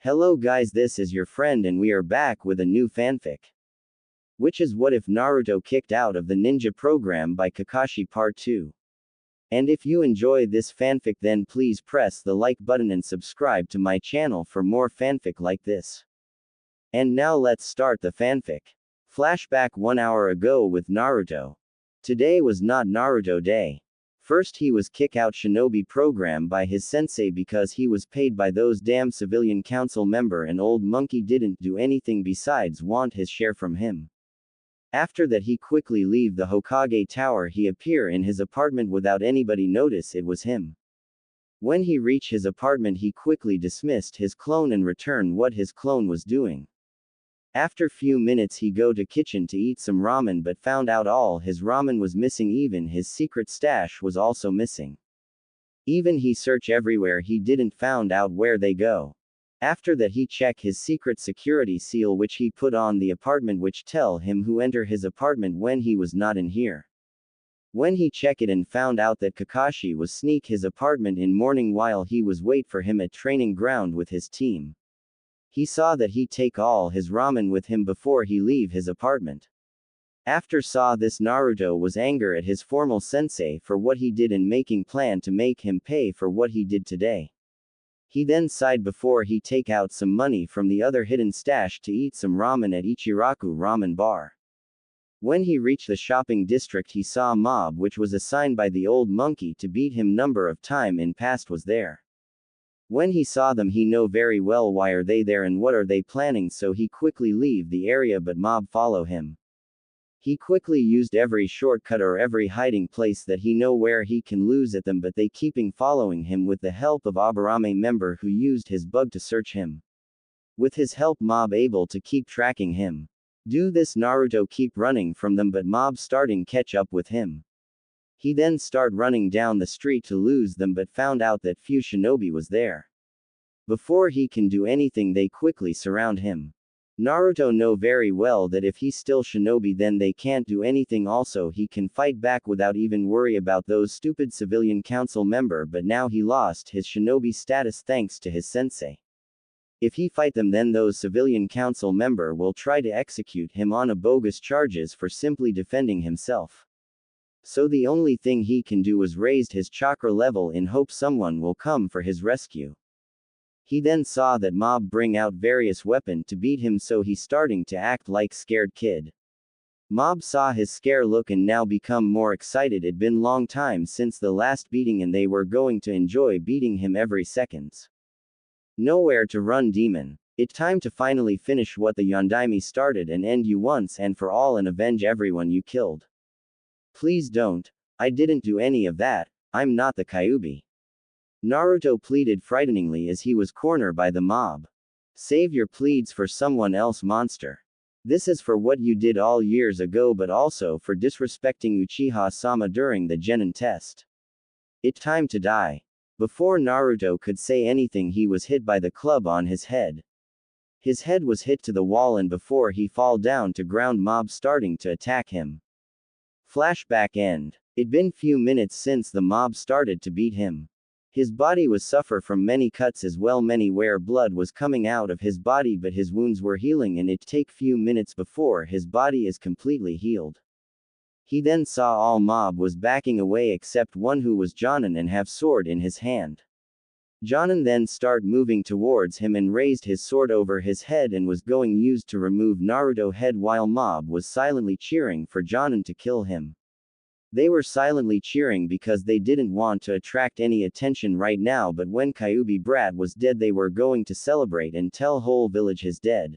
Hello guys, this is your friend and we are back with a new fanfic. Which is What If Naruto Kicked Out of the Ninja Program by Kakashi Part 2. And if you enjoy this fanfic then please press the like button and subscribe to my channel for more fanfic like this. And now let's start the fanfic. Flashback 1 hour ago with Naruto. Today was not Naruto Day. First he was kicked out shinobi program by his sensei because he was paid by those damn civilian council member and old monkey didn't do anything besides want his share from him. After that he quickly leave the Hokage tower he appear in his apartment without anybody notice it was him. When he reach his apartment he quickly dismissed his clone and return what his clone was doing. After few minutes he go to kitchen to eat some ramen but found out all his ramen was missing, even his secret stash was also missing. Even he search everywhere he didn't found out where they go. After that he check his secret security seal which he put on the apartment which tell him who enter his apartment when he was not in here. When he check it and found out that Kakashi was sneak his apartment in morning while he was wait for him at training ground with his team. He saw that he take all his ramen with him before he leave his apartment. After saw this Naruto was anger at his formal sensei for what he did and making plan to make him pay for what he did today. He then sighed before he take out some money from the other hidden stash to eat some ramen at Ichiraku ramen bar. When he reached the shopping district he saw a mob which was assigned by the old monkey to beat him number of time in past was there. When he saw them he know very well why are they there and what are they planning, so he quickly leave the area but mob follow him. He quickly used every shortcut or every hiding place that he know where he can lose at them, but they keeping following him with the help of Aburame member who used his bug to search him. With his help mob able to keep tracking him. Do this Naruto keep running from them but mob starting catch up with him. He then start running down the street to lose them but found out that few shinobi was there. Before he can do anything they quickly surround him. Naruto know very well that if he's still shinobi then they can't do anything, also he can fight back without even worry about those stupid civilian council member, but now he lost his shinobi status thanks to his sensei. If he fight them then those civilian council member will try to execute him on a bogus charges for simply defending himself. So the only thing he can do is raise his chakra level in hope someone will come for his rescue. He then saw that mob bring out various weapon to beat him, so he starting to act like scared kid. Mob saw his scare look and now become more excited. It been long time since the last beating and they were going to enjoy beating him every seconds. Nowhere to run demon. It time to finally finish what the Yondaime started and end you once and for all and avenge everyone you killed. Please don't. I didn't do any of that. I'm not the Kyuubi. Naruto pleaded frighteningly as he was cornered by the mob. Save your pleads for someone else, monster. This is for what you did all years ago but also for disrespecting Uchiha-sama during the Genin test. It time to die. Before Naruto could say anything he was hit by the club on his head. His head was hit to the wall and before he fall down to ground mob starting to attack him. Flashback end. It been few minutes since the mob started to beat him. His body was suffer from many cuts as well, many where blood was coming out of his body, but his wounds were healing and it take few minutes before his body is completely healed. He then saw all mob was backing away except one who was Jonin and have sword in his hand. Jonin then start moving towards him and raised his sword over his head and was going used to remove Naruto head while mob was silently cheering for Jonin to kill him. They were silently cheering because they didn't want to attract any attention right now, but when Kyuubi brat was dead they were going to celebrate and tell whole village he's dead.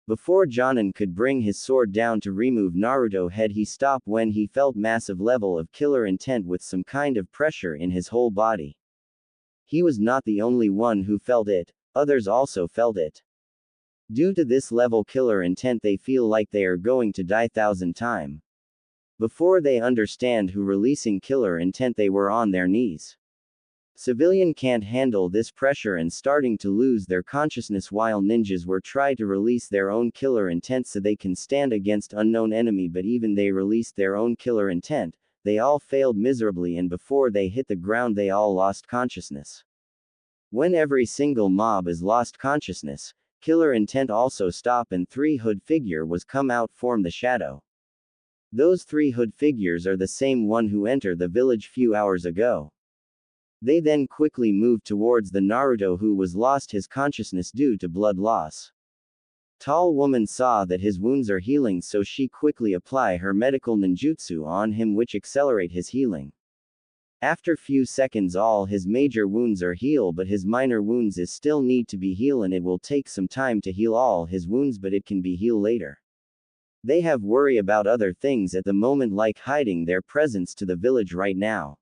Before Jonin could bring his sword down to remove Naruto head he stopped when he felt massive level of killer intent with some kind of pressure in his whole body. He was not the only one who felt it, others also felt it. Due to this level killer intent they feel like they are going to die 1,000 times. Before they understand who releasing killer intent they were on their knees. Civilian can't handle this pressure and starting to lose their consciousness while ninjas were try to release their own killer intent so they can stand against unknown enemy, but even they released their own killer intent. They all failed miserably and before they hit the ground they all lost consciousness. When every single mob is lost consciousness, killer intent also stop and three hood figure was come out form the shadow. Those three hood figures are the same one who entered the village few hours ago. They then quickly moved towards the Naruto who was lost his consciousness due to blood loss. Tall woman saw that his wounds are healing, so she quickly apply her medical ninjutsu on him which accelerate his healing. After few seconds all his major wounds are healed, but his minor wounds is still need to be healed, and it will take some time to heal all his wounds, but it can be healed later. They have worry about other things at the moment, like hiding their presence to the village right now.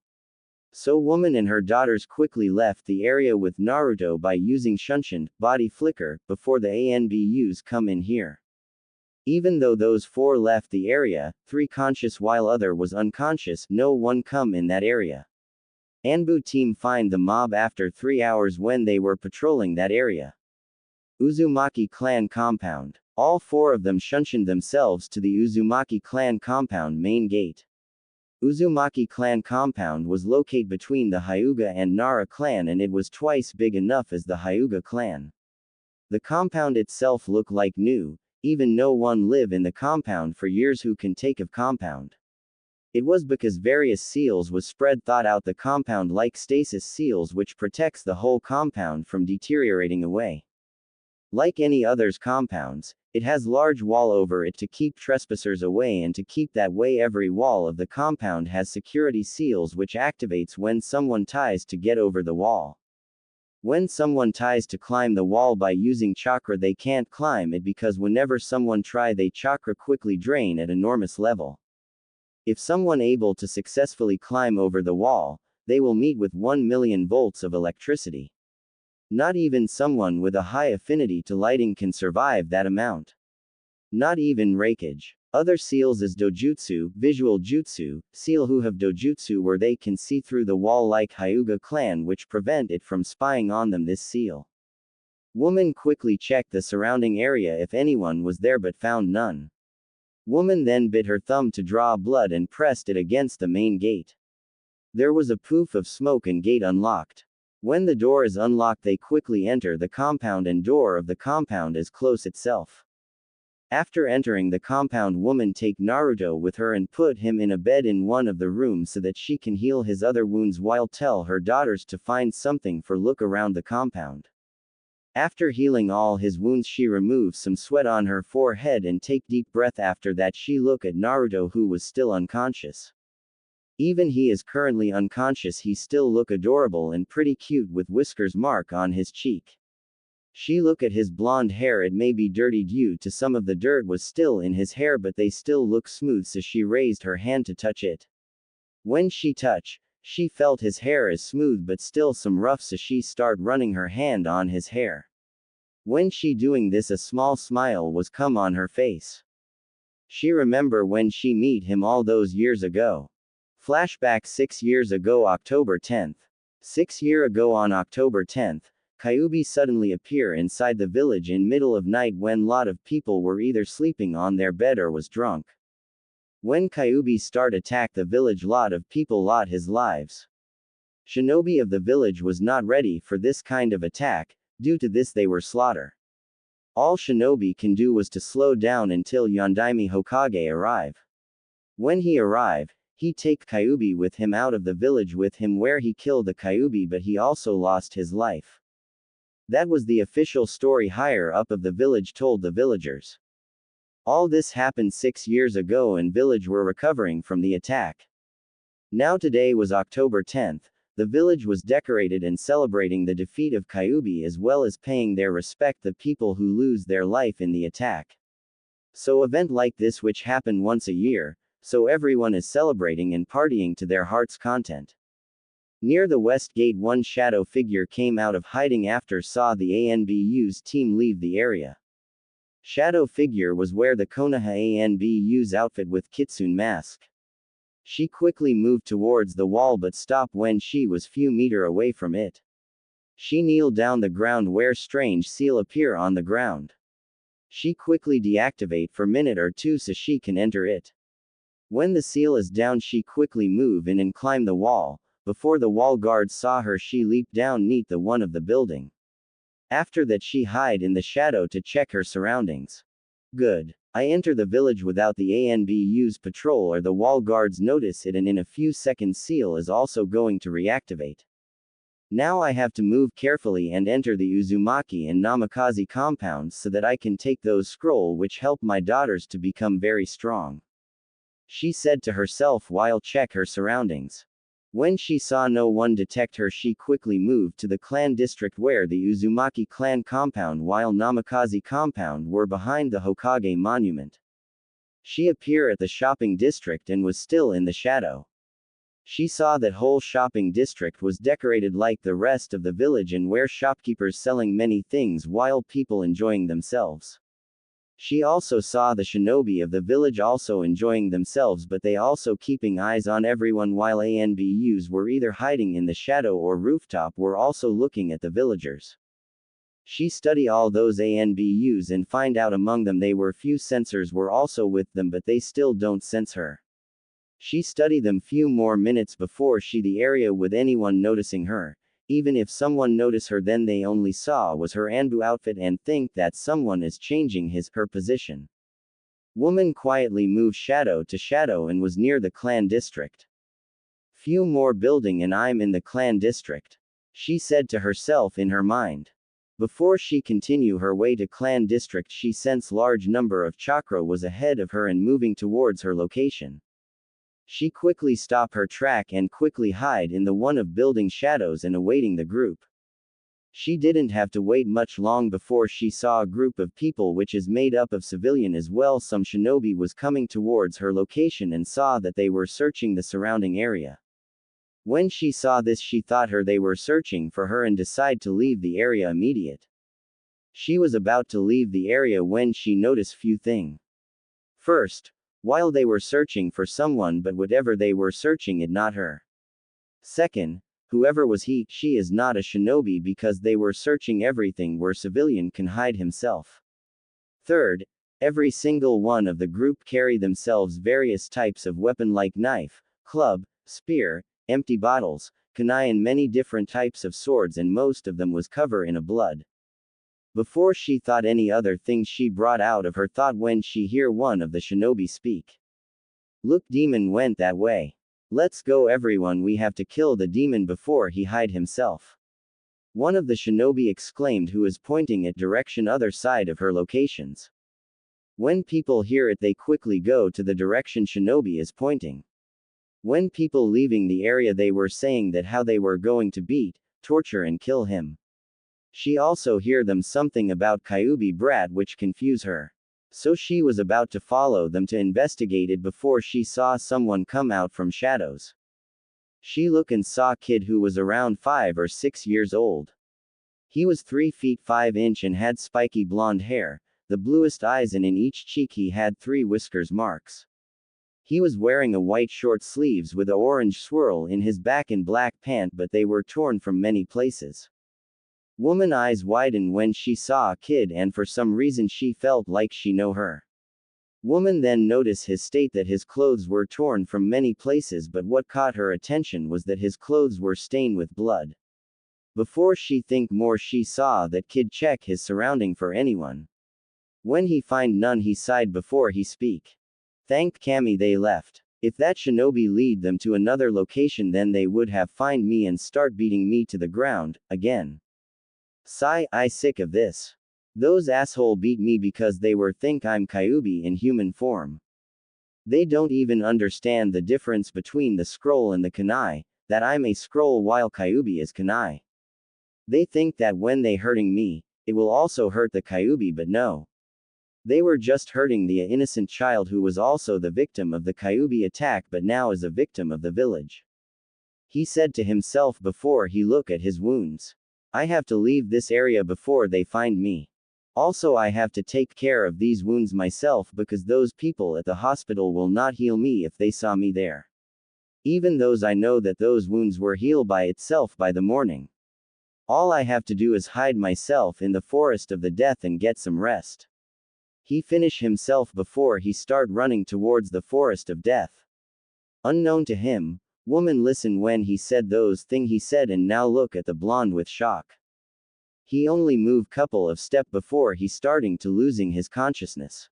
So woman and her daughters quickly left the area with Naruto by using Shunshin, body flicker, before the ANBUs come in here. Even though those four left the area, three conscious while other was unconscious, no one come in that area. Anbu team find the mob after 3 hours when they were patrolling that area. Uzumaki clan compound. All four of them shunshined themselves to the Uzumaki clan compound main gate. Uzumaki clan compound was located between the Hyuga and Nara clan, and it was twice big enough as the Hyuga clan. The compound itself looked like new, even no one live in the compound for years who can take of compound. It was because various seals was spread thought out the compound like stasis seals which protects the whole compound from deteriorating away. Like any others compounds, it has large wall over it to keep trespassers away, and to keep that way every wall of the compound has security seals which activates when someone ties to get over the wall. When someone ties to climb the wall by using chakra, they can't climb it because whenever someone try they chakra quickly drain at enormous level. If someone able to successfully climb over the wall, they will meet with 1 million volts of electricity. Not even someone with a high affinity to lighting can survive that amount. Not even Reikage. Other seals is dojutsu, visual jutsu, seal who have dojutsu where they can see through the wall like Hyuga clan which prevent it from spying on them. This seal. Woman quickly checked the surrounding area if anyone was there but found none. Woman then bit her thumb to draw blood and pressed it against the main gate. There was a poof of smoke and gate unlocked. When the door is unlocked they quickly enter the compound and door of the compound is close itself. After entering the compound, woman take Naruto with her and put him in a bed in one of the rooms so that she can heal his other wounds while tell her daughters to find something for look around the compound. After healing all his wounds she removes some sweat on her forehead and take deep breath. After that she look at Naruto who was still unconscious. Even he is currently unconscious, he still look adorable and pretty cute with whiskers mark on his cheek. She look at his blonde hair, it may be dirty due to some of the dirt was still in his hair but they still look smooth, so she raised her hand to touch it. When she touch, she felt his hair is smooth but still some rough, so she start running her hand on his hair. When she doing this a small smile was come on her face. She remember when she meet him all those years ago. Flashback 6 years ago October 10th. 6 years ago on October 10th, Kyuubi suddenly appear inside the village in middle of night when lot of people were either sleeping on their bed or was drunk. When Kyuubi start attack the village, lot of people lot his lives. Shinobi of the village was not ready for this kind of attack, due to this they were slaughter. All Shinobi can do was to slow down until Yondaime Hokage arrive. When he arrive, he take Kyuubi with him out of the village with him where he killed the Kyuubi, but he also lost his life. That was the official story higher up of the village told the villagers. All this happened 6 years ago and village were recovering from the attack. Now today was October 10th, the village was decorated and celebrating the defeat of Kyuubi as well as paying their respect the people who lose their life in the attack. So event like this which happen once a year, so everyone is celebrating and partying to their heart's content. Near the west gate one shadow figure came out of hiding after saw the ANBU's team leave the area. Shadow figure was wear the Konoha ANBU's outfit with kitsune mask. She quickly moved towards the wall but stopped when she was few meter away from it. She kneeled down the ground where strange seal appear on the ground. She quickly deactivate for minute or two so she can enter it. When the seal is down she quickly move in and climb the wall, Before the wall guards saw her, she leaped down neath the one of the building. After that she hid in the shadow to check her surroundings. Good. I enter the village without the ANBU's patrol or the wall guards notice it, and in a few seconds seal is also going to reactivate. Now I have to move carefully and enter the Uzumaki and Namikaze compounds so that I can take those scroll which help my daughters to become very strong. She said to herself while check her surroundings. When she saw no one detect her, she quickly moved to the clan district where the Uzumaki clan compound while Namikaze compound were behind the Hokage monument. She appeared at the shopping district and was still in the shadow. She saw that whole shopping district was decorated like the rest of the village and where shopkeepers selling many things while people enjoying themselves. She also saw the shinobi of the village also enjoying themselves, but they also keeping eyes on everyone while ANBUs were either hiding in the shadow or rooftop were also looking at the villagers. She study all those ANBUs and find out among them they were few sensors were also with them, but they still don't sense her. She study them few more minutes before she the area with anyone noticing her. Even if someone notice her, then they only saw was her Anbu outfit and think that someone is changing her position. Woman quietly moved shadow to shadow and was near the clan district. Few more building and I'm in the clan district, she said to herself in her mind. Before she continue her way to clan district, she sensed large number of chakra was ahead of her and moving towards her location. She quickly stopped her track and quickly hide in the one of building shadows and awaiting the group. She didn't have to wait much long before she saw a group of people which is made up of civilian as well. Some shinobi was coming towards her location and saw that they were searching the surrounding area. When she saw this, she thought they were searching for her and decided to leave the area immediate. She was about to leave the area when she noticed few things. First, while they were searching for someone, but whatever they were searching it not her. Second, whoever was she is not a shinobi because they were searching everything where civilian can hide himself. Third, every single one of the group carry themselves various types of weapon like knife, club, spear, empty bottles, kunai and many different types of swords, and most of them was covered in a blood. Before she thought any other thing, she brought out of her thought when she hear one of the shinobi speak. Look, demon went that way. Let's go everyone, we have to kill the demon before he hide himself. One of the shinobi exclaimed, who is pointing at direction other side of her locations. When people hear it, they quickly go to the direction shinobi is pointing. When people leaving the area, they were saying that how they were going to beat, torture and kill him. She also hear them something about Kyuubi brat which confuse her. So she was about to follow them to investigate it before she saw someone come out from shadows. She looked and saw a kid who was around 5 or 6 years old. He was 3 feet 5 inches and had spiky blonde hair, the bluest eyes, and in each cheek he had 3 whiskers marks. He was wearing a white short sleeves with a orange swirl in his back and black pant, but they were torn from many places. Woman eyes widened when she saw a kid, and for some reason she felt like she know her. Woman then noticed his state that his clothes were torn from many places, but what caught her attention was that his clothes were stained with blood. Before she think more, she saw that kid check his surrounding for anyone. When he find none, he sighed before he speak. Thank Kami they left. If that shinobi lead them to another location, then they would have find me and start beating me to the ground, again. Sigh, I sick of this. Those asshole beat me because they were think I'm Kyuubi in human form. They don't even understand the difference between the scroll and the kunai, that I'm a scroll while Kyuubi is kunai. They think that when they hurting me, it will also hurt the Kyuubi, but no. They were just hurting the innocent child who was also the victim of the Kyuubi attack, but now is a victim of the village. He said to himself before he looked at his wounds. I have to leave this area before they find me. Also, I have to take care of these wounds myself because those people at the hospital will not heal me if they saw me there. Even those I know that those wounds were healed by itself by the morning. All I have to do is hide myself in the forest of the death and get some rest. He finished himself before he start running towards the forest of death. Unknown to him, Woman listened when he said those thing he said and now look at the blonde with shock. He only moved couple of step before he starting to losing his consciousness.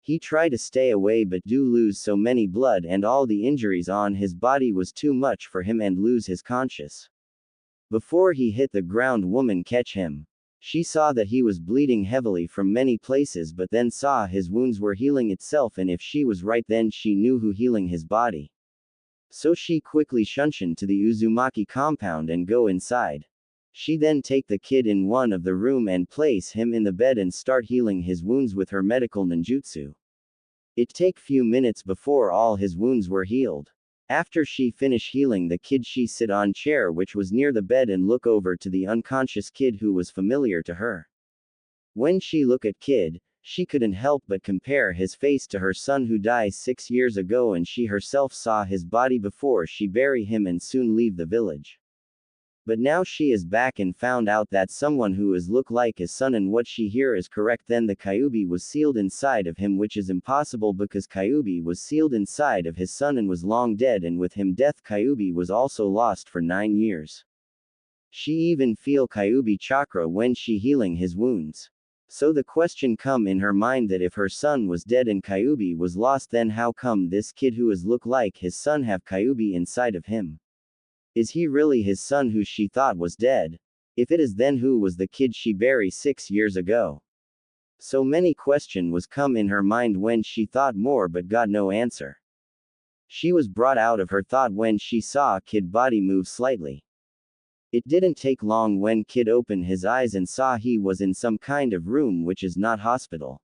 He tried to stay away but do lose so many blood and all the injuries on his body was too much for him and lose his conscious. Before he hit the ground woman catch him. She saw that he was bleeding heavily from many places but then saw his wounds were healing itself and if she was right then she knew who healing his body. So she quickly shunshin to the Uzumaki compound and go inside. She then take the kid in one of the room and place him in the bed and start healing his wounds with her medical ninjutsu. It take few minutes before all his wounds were healed. After she finish healing the kid she sit on chair which was near the bed and look over to the unconscious kid who was familiar to her. When she look at kid, she couldn't help but compare his face to her son who died 6 years ago and she herself saw his body before she bury him and soon leave the village. But now she is back and found out that someone who is look like his son and what she hear is correct then the Kyuubi was sealed inside of him which is impossible because Kyuubi was sealed inside of his son and was long dead and with him death Kyuubi was also lost for 9 years. She even feel Kyuubi chakra when she healing his wounds. So the question come in her mind that if her son was dead and Kyuubi was lost then how come this kid who is look like his son have Kyuubi inside of him? Is he really his son who she thought was dead? If it is then who was the kid she buried 6 years ago? So many question was come in her mind when she thought more but got no answer. She was brought out of her thought when she saw kid body move slightly. It didn't take long when kid opened his eyes and saw he was in some kind of room which is not hospital.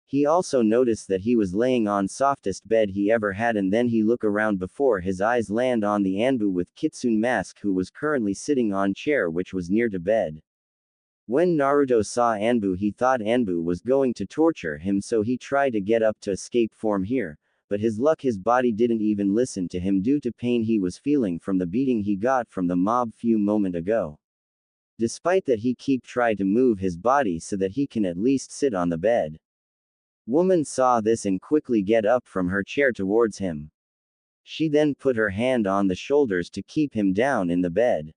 He also noticed that he was laying on softest bed he ever had and then he look around before his eyes land on the Anbu with kitsune mask who was currently sitting on chair which was near to bed. When Naruto saw Anbu he thought Anbu was going to torture him so he tried to get up to escape from here, but his luck his body didn't even listen to him due to pain he was feeling from the beating he got from the mob few moment ago. Despite that he keep try to move his body so that he can at least sit on the bed. Woman saw this and quickly get up from her chair towards him. She then put her hand on the shoulders to keep him down in the bed.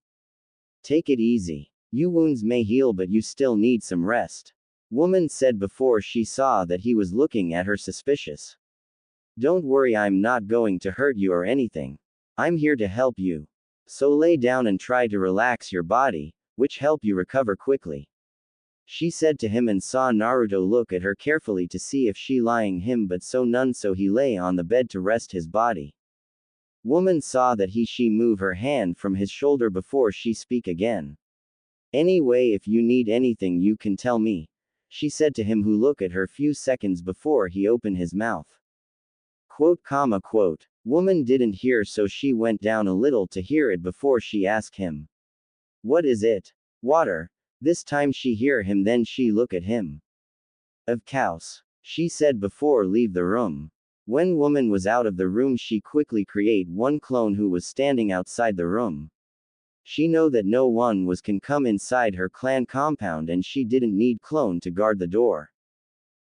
Take it easy. You wounds may heal but you still need some rest. Woman said before she saw that he was looking at her suspicious. Don't worry I'm not going to hurt you or anything. I'm here to help you. So lay down and try to relax your body, which help you recover quickly. She said to him and saw Naruto look at her carefully to see if she lying him but so none so he lay on the bed to rest his body. Woman saw that she move her hand from his shoulder before she speak again. Anyway if you need anything you can tell me, she said to him who look at her few seconds before he opened his mouth. Quote. Woman didn't hear so she went down a little to hear it before she asked him. What is it? Water. This time she hear him then she look at him. Of course. She said before leave the room. When woman was out of the room she quickly create one clone who was standing outside the room. She know that no one was can come inside her clan compound and she didn't need clone to guard the door.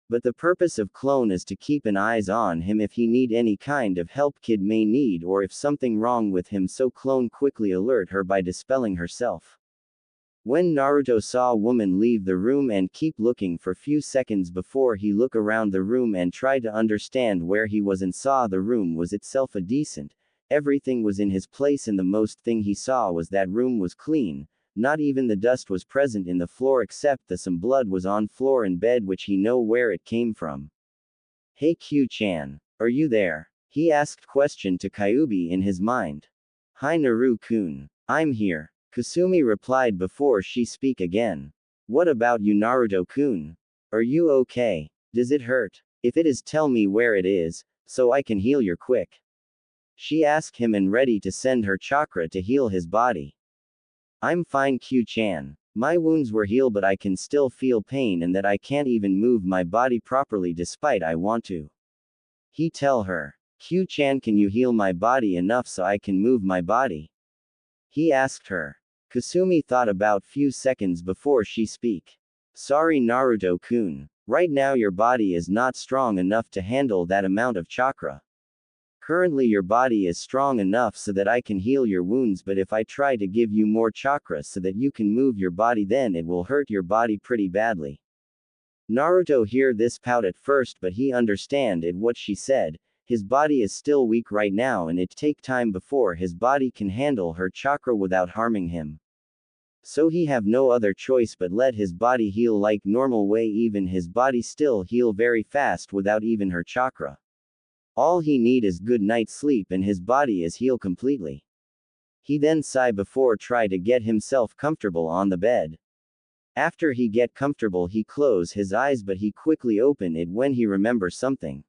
But the purpose of clone is to keep an eyes on him if he need any kind of help kid may need or if something wrong with him so clone quickly alert her by dispelling herself. When Naruto saw woman leave the room and keep looking for few seconds before he look around the room and try to understand where he was and saw the room was itself a decent, everything was in his place and the most thing he saw was that room was clean, not even the dust was present in the floor except that some blood was on floor and bed which he know where it came from. Hey Q-chan, are you there? He asked question to Kyuubi in his mind. Hi Naru-kun, I'm here. Kasumi replied before she speak again. What about you Naruto-kun? Are you okay? Does it hurt? If it is tell me where it is, so I can heal you quick. She asked him and ready to send her chakra to heal his body. I'm fine Q-chan. My wounds were healed but I can still feel pain and that I can't even move my body properly despite I want to. He tell her. Q-chan can you heal my body enough so I can move my body? He asked her. Kasumi thought about few seconds before she speak. Sorry Naruto-kun. Right now your body is not strong enough to handle that amount of chakra. Currently your body is strong enough so that I can heal your wounds, but if I try to give you more chakra so that you can move your body, then it will hurt your body pretty badly. Naruto hear this pout at first, but he understand it what she said. His body is still weak right now and it take time before his body can handle her chakra without harming him. So he have no other choice but let his body heal like normal way, even his body still heal very fast without even her chakra. All he need is good night's sleep and his body is heal completely. He then sigh before try to get himself comfortable on the bed. After he get comfortable he close his eyes, but he quickly open it when he remember something.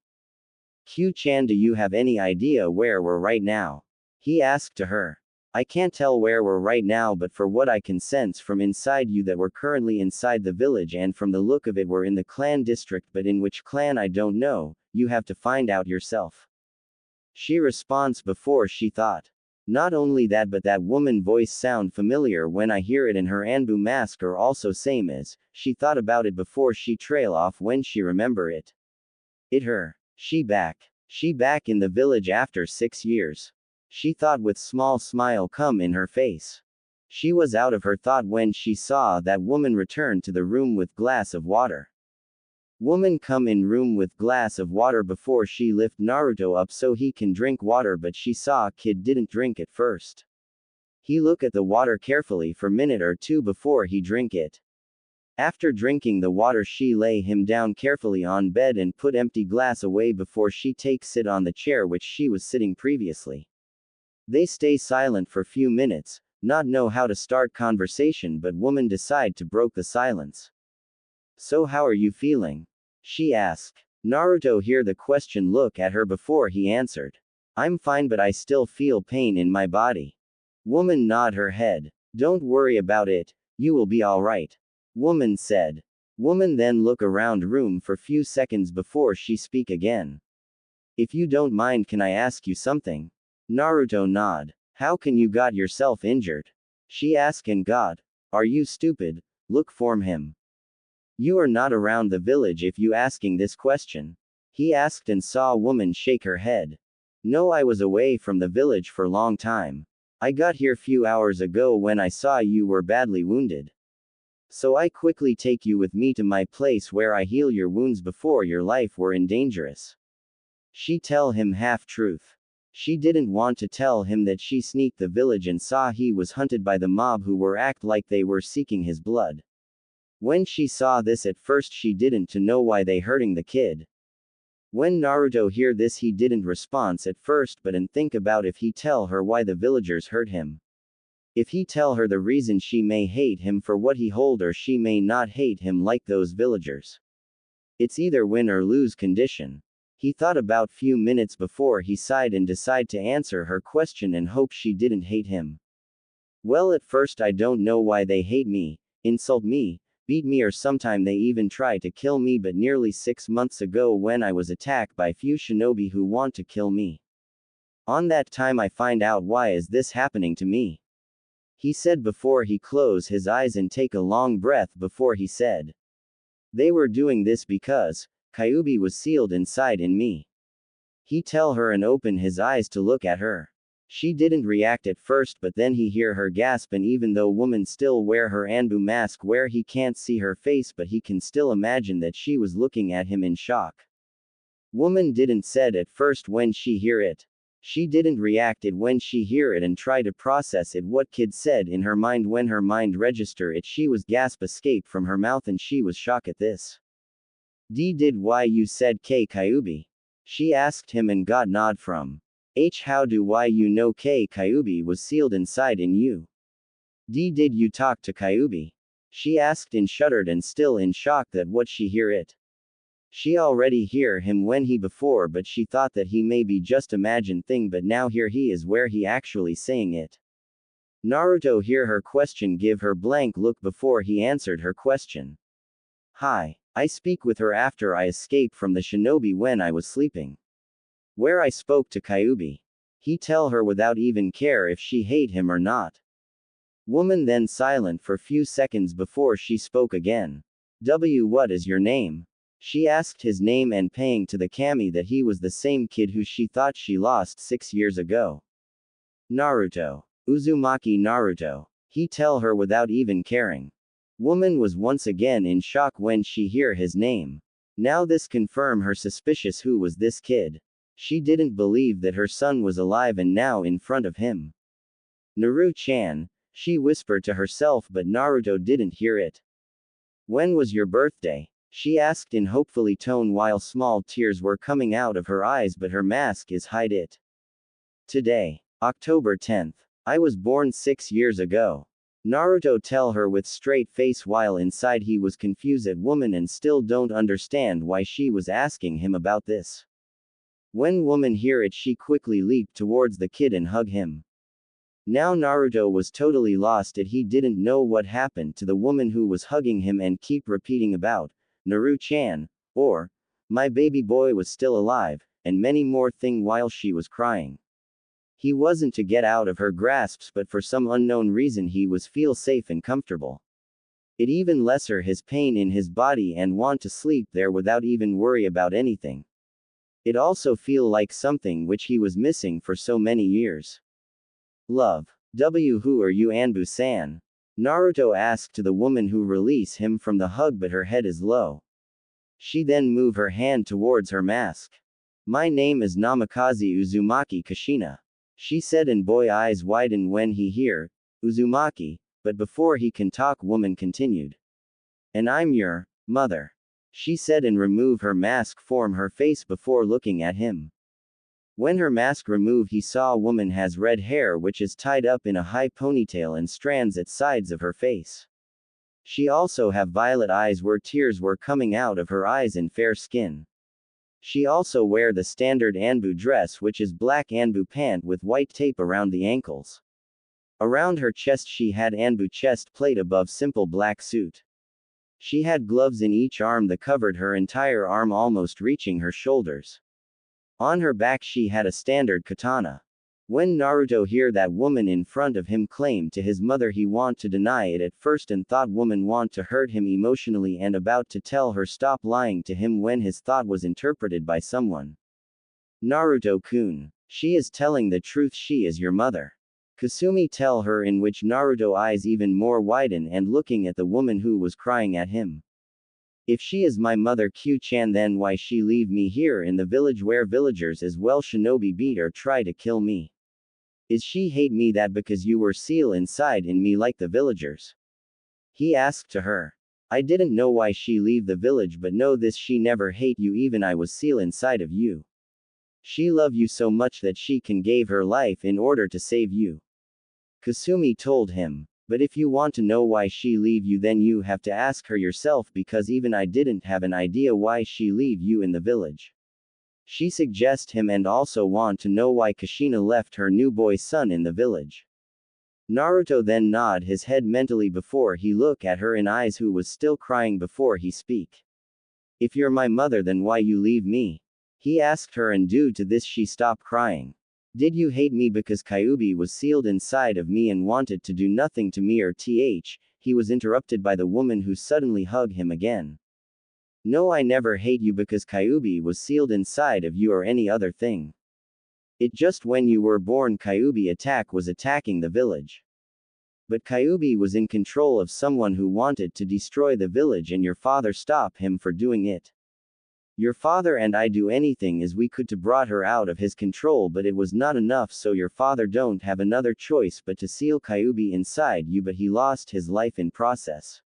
Q-chan, do you have any idea where we're right now? He asked to her. I can't tell where we're right now, but for what I can sense from inside you that we're currently inside the village, and from the look of it we're in the clan district, but in which clan I don't know, you have to find out yourself. She responds before she thought. Not only that, but that woman voice sound familiar when I hear it, and her Anbu mask are also same as, she thought about it before she trail off when she remember it. It her. She back in the village after 6 years. She thought with small smile come in her face. She was out of her thought when she saw that woman return to the room with glass of water. Woman come in room with glass of water before she lift Naruto up so he can drink water, but she saw kid didn't drink it first. He look at the water carefully for minute or two before he drink it. After drinking the water she lay him down carefully on bed and put empty glass away before she takes sit on the chair which she was sitting previously. They stay silent for few minutes, not know how to start conversation, but woman decide to broke the silence. So how are you feeling? She asked. Naruto hear the question look at her before he answered. I'm fine, but I still feel pain in my body. Woman nod her head. Don't worry about it, you will be alright. Woman said. Woman then look around room for few seconds before she speak again. If you don't mind, can I ask you something? Naruto nod. How can you got yourself injured? She ask. And God, are you stupid? Look for him. You are not around the village if you asking this question. He asked and saw a woman shake her head. No, I was away from the village for long time. I got here few hours ago when I saw you were badly wounded. So I quickly take you with me to my place where I heal your wounds before your life were in dangerous. She tell him half truth. She didn't want to tell him that she sneaked the village and saw he was hunted by the mob who were act like they were seeking his blood. When she saw this at first she didn't to know why they hurting the kid. When Naruto hear this he didn't respond at first, but and think about if he tell her why the villagers hurt him. If he tell her the reason, she may hate him for what he hold, or she may not hate him like those villagers. It's either win or lose condition. He thought about few minutes before he sighed and decided to answer her question and hope she didn't hate him. Well, at first I don't know why they hate me, insult me, beat me, or sometime they even try to kill me, but nearly 6 months ago when I was attacked by few shinobi who want to kill me. On that time I find out why is this happening to me. He said before he close his eyes and take a long breath before he said. They were doing this because Kyuubi was sealed inside in me. He tell her and open his eyes to look at her. She didn't react at first, but then he hear her gasp, and even though woman still wear her Anbu mask where he can't see her face, but he can still imagine that she was looking at him in shock. Woman didn't said at first when she hear it. She didn't react it when she hear it and try to process it what kid said in her mind. When her mind register it, she was gasp escape from her mouth and she was shocked at this. Did why you said K Kyuubi? She asked him and got nod from. How do why you know K Kyuubi was sealed inside in you? Did you talk to Kyuubi? She asked and shuddered and still in shock that what she hear it. She already hear him when he before, but she thought that he may be just imagined thing, but now here he is where he actually saying it. Naruto hear her question give her blank look before he answered her question. Hi. I speak with her after I escaped from the shinobi when I was sleeping. Where I spoke to Kyuubi. He tell her without even care if she hate him or not. Woman then silent for few seconds before she spoke again. What is your name? She asked his name and paying to the kami that he was the same kid who she thought she lost 6 years ago. Naruto. Uzumaki Naruto. He tell her without even caring. Woman was once again in shock when she hear his name. Now this confirm her suspicious who was this kid. She didn't believe that her son was alive and now in front of him. Naru-chan, she whispered to herself but Naruto didn't hear it. When was your birthday? She asked in hopefully tone while small tears were coming out of her eyes but her mask is hide it. Today, October 10th. I was born 6 years ago. Naruto tell her with straight face while inside he was confused at woman and still don't understand why she was asking him about this. When woman hear it she quickly leaped towards the kid and hug him. Now Naruto was totally lost at he didn't know what happened to the woman who was hugging him and keep repeating about, Naru-chan, or, my baby boy was still alive, and many more thing while she was crying. He wasn't to get out of her grasps but for some unknown reason he was feel safe and comfortable. It even lesser his pain in his body and want to sleep there without even worry about anything. It also feel like something which he was missing for so many years. Love. Who are you Anbu-san? Naruto asked to the woman who release him from the hug but her head is low. She then move her hand towards her mask. My name is Namikaze Uzumaki Kushina. She said and boy eyes widen when he hear, Uzumaki, but before he can talk woman continued. And I'm your mother. She said and remove her mask from her face before looking at him. When her mask removed he saw a woman has red hair which is tied up in a high ponytail and strands at sides of her face. She also have violet eyes where tears were coming out of her eyes and fair skin. She also wear the standard Anbu dress which is black Anbu pant with white tape around the ankles. Around her chest she had Anbu chest plate above simple black suit. She had gloves in each arm that covered her entire arm almost reaching her shoulders. On her back she had a standard katana. When Naruto hear that woman in front of him claim to his mother he want to deny it at first and thought woman want to hurt him emotionally and about to tell her stop lying to him when his thought was interpreted by someone. Naruto-kun. She is telling the truth she is your mother. Kasumi tell her in which Naruto eyes even more widen and looking at the woman who was crying at him. If she is my mother Q-chan then why she leave me here in the village where villagers as well shinobi beat or try to kill me? Is she hate me that because you were seal inside in me like the villagers? He asked to her. I didn't know why she leave the village but know this she never hate you even I was seal inside of you. She love you so much that she can gave her life in order to save you. Kasumi told him. But if you want to know why she leave you then you have to ask her yourself because even I didn't have an idea why she leave you in the village. She suggest him and also want to know why Kushina left her new boy son in the village. Naruto then nod his head mentally before he look at her in eyes who was still crying before he speak. If you're my mother then why you leave me? He asked her and due to this she stopped crying. Did you hate me because Kyuubi was sealed inside of me and wanted to do nothing to me or th? He was interrupted by the woman who suddenly hugged him again. No I never hate you because Kyuubi was sealed inside of you or any other thing. It just when you were born Kyuubi was attacking the village. But Kyuubi was in control of someone who wanted to destroy the village and your father stopped him for doing it. Your father and I do anything as we could to brought her out of his control but it was not enough so your father don't have another choice but to seal Kyuubi inside you but he lost his life in process.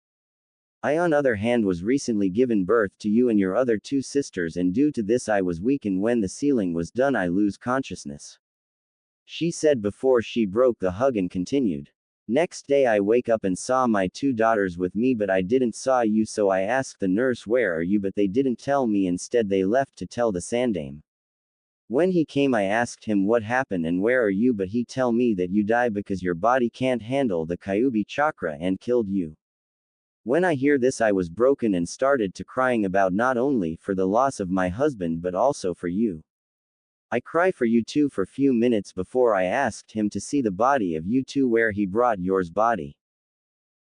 I on other hand was recently given birth to you and your other two sisters and due to this I was weak and when the sealing was done I lose consciousness. She said before she broke the hug and continued. Next day I wake up and saw my two daughters with me but I didn't saw you so I asked the nurse where are you but they didn't tell me instead they left to tell the sandame. When he came I asked him what happened and where are you but he tell me that you die because your body can't handle the Kyuubi chakra and killed you. When I hear this I was broken and started to crying about not only for the loss of my husband but also for you. I cry for you too for few minutes before I asked him to see the body of you two where he brought yours body.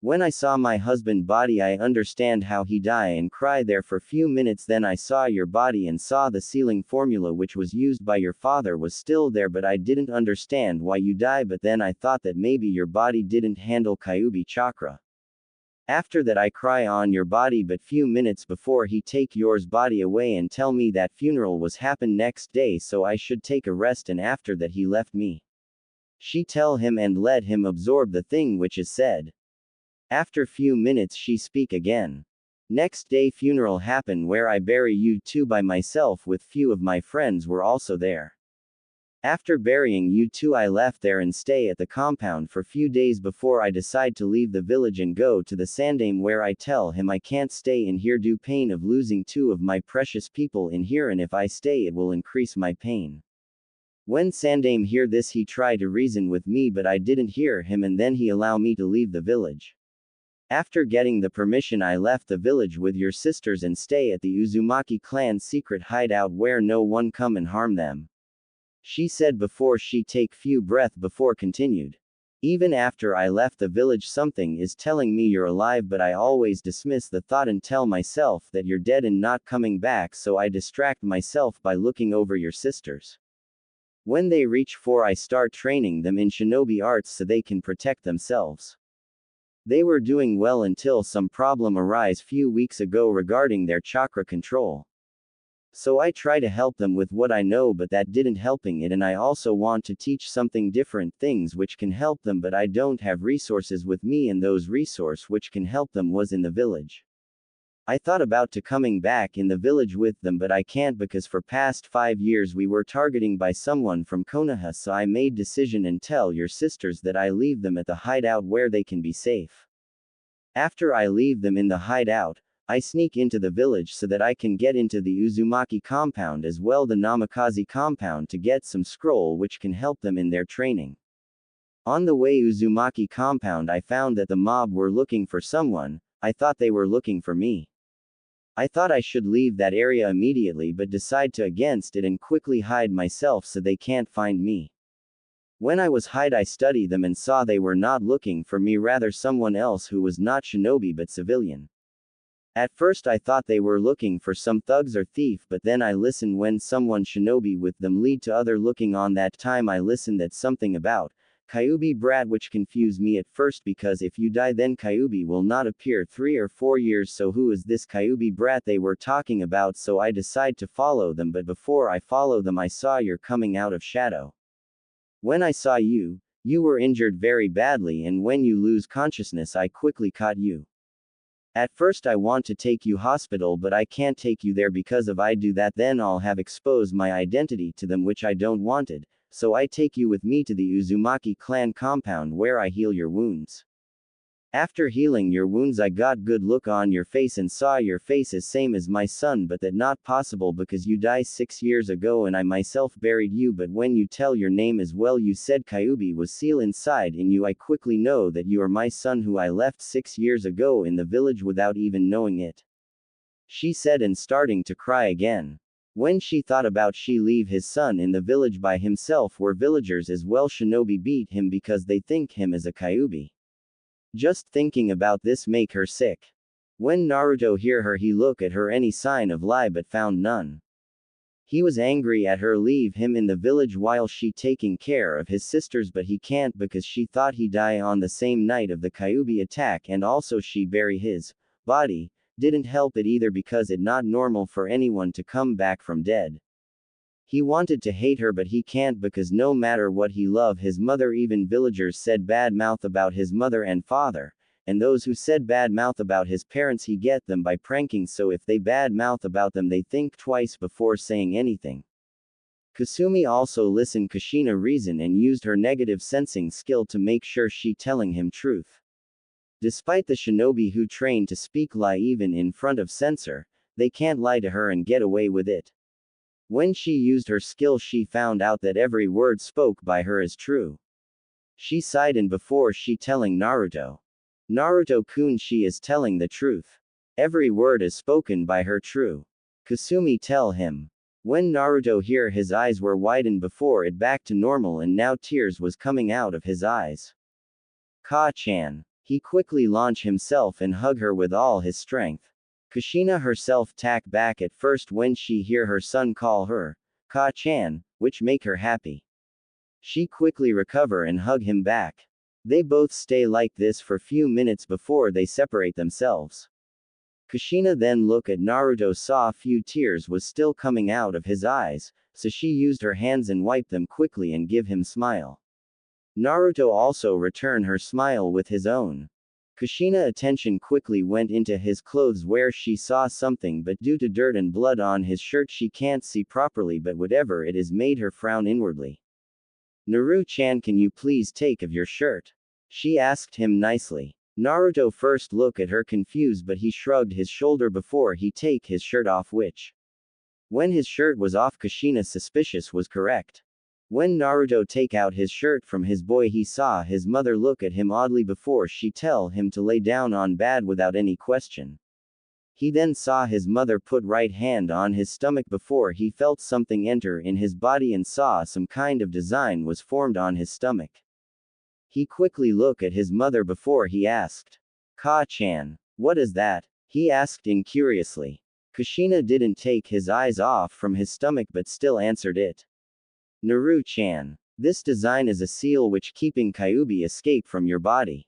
When I saw my husband body I understand how he die and cry there for few minutes, then I saw your body and saw the sealing formula which was used by your father was still there, but I didn't understand why you die, but then I thought that maybe your body didn't handle Kyuubi chakra. After that I cry on your body, but few minutes before he take yours body away and tell me that funeral was happen next day, so I should take a rest, and after that he left me. She tell him and let him absorb the thing which is said. After few minutes she speak again. Next day funeral happen where I bury you two by myself with few of my friends were also there. After burying you two I left there and stay at the compound for few days before I decide to leave the village and go to the Sandame, where I tell him I can't stay in here due pain of losing two of my precious people in here, and if I stay it will increase my pain. When Sandame hear this he try to reason with me, but I didn't hear him, and then he allow me to leave the village. After getting the permission I left the village with your sisters and stay at the Uzumaki clan's secret hideout where no one come and harm them. She said before she take few breath before continued. Even after I left the village something is telling me you're alive, but I always dismiss the thought and tell myself that you're dead and not coming back, so I distract myself by looking over your sisters. When they reach 4 I start training them in shinobi arts so they can protect themselves. They were doing well until some problem arise few weeks ago regarding their chakra control. So I try to help them with what I know, but that didn't helping it, and I also want to teach something different things which can help them, but I don't have resources with me, and those resource which can help them was in the village. I thought about to coming back in the village with them, but I can't because for past 5 years we were targeting by someone from Konoha, so I made decision and tell your sisters that I leave them at the hideout where they can be safe. After I leave them in the hideout, I sneak into the village so that I can get into the Uzumaki compound as well the Namikaze compound to get some scroll which can help them in their training. On the way Uzumaki compound I found that the mob were looking for someone. I thought they were looking for me. I thought I should leave that area immediately, but decide to against it and quickly hide myself so they can't find me. When I was hide I studied them and saw they were not looking for me, rather someone else who was not shinobi but civilian. At first I thought they were looking for some thugs or thief, but then I listened when someone shinobi with them lead to other looking. On that time I listened that something about Kyuubi brat, which confused me at first because if you die then Kyuubi will not appear 3 or 4 years, so who is this Kyuubi brat they were talking about? So I decide to follow them, but before I follow them I saw you're coming out of shadow. When I saw you, you were injured very badly, and when you lose consciousness I quickly caught you. At first I want to take you hospital, but I can't take you there because if I do that then I'll have exposed my identity to them, which I don't wanted. So I take you with me to the Uzumaki clan compound where I heal your wounds. After healing your wounds I got good look on your face and saw your face is same as my son, but that not possible because you died 6 years ago and I myself buried you, but when you tell your name as well you said Kyuubi was seal inside in you, I quickly know that you are my son who I left 6 years ago in the village without even knowing it. She said and starting to cry again. When she thought about she leave his son in the village by himself where villagers as well shinobi beat him because they think him as a Kyuubi. Just thinking about this make her sick. When Naruto hear her he look at her any sign of lie but found none. He was angry at her leave him in the village while she taking care of his sisters, but he can't because she thought he die on the same night of the Kyuubi attack, and also she bury his body. Didn't help it either because it not normal for anyone to come back from dead. He wanted to hate her but he can't because no matter what he love his mother. Even villagers said bad mouth about his mother and father, and those who said bad mouth about his parents he get them by pranking, so if they bad mouth about them they think twice before saying anything. Kasumi also listened Kushina reason and used her negative sensing skill to make sure she telling him truth. Despite the shinobi who trained to speak lie even in front of censor, they can't lie to her and get away with it. When she used her skill she found out that every word spoke by her is true. She sighed and before she telling Naruto. Naruto-kun, she is telling the truth. Every word is spoken by her true. Kasumi tell him. When Naruto hear his eyes were widened before it back to normal and now tears was coming out of his eyes. Ka-chan. He quickly launched himself and hugged her with all his strength. Kushina herself tack back at first when she hear her son call her Ka-chan, which make her happy. She quickly recover and hug him back. They both stay like this for few minutes before they separate themselves. Kushina then look at Naruto, saw few tears was still coming out of his eyes, so she used her hands and wiped them quickly and give him smile. Naruto also return her smile with his own. Kushina attention quickly went into his clothes where she saw something, but due to dirt and blood on his shirt she can't see properly, but whatever it is made her frown inwardly. Naru-chan, can you please take off your shirt? She asked him nicely. Naruto first looked at her confused, but he shrugged his shoulder before he take his shirt off, which when his shirt was off Kushina suspicious was correct. When Naruto take out his shirt from his boy he saw his mother look at him oddly before she tell him to lay down on bed without any question. He then saw his mother put right hand on his stomach before he felt something enter in his body and saw some kind of design was formed on his stomach. He quickly looked at his mother before he asked, Ka-chan, what is that? He asked incuriously. Kushina didn't take his eyes off from his stomach but still answered it. Naru-chan. This design is a seal which keeping Kyuubi escape from your body.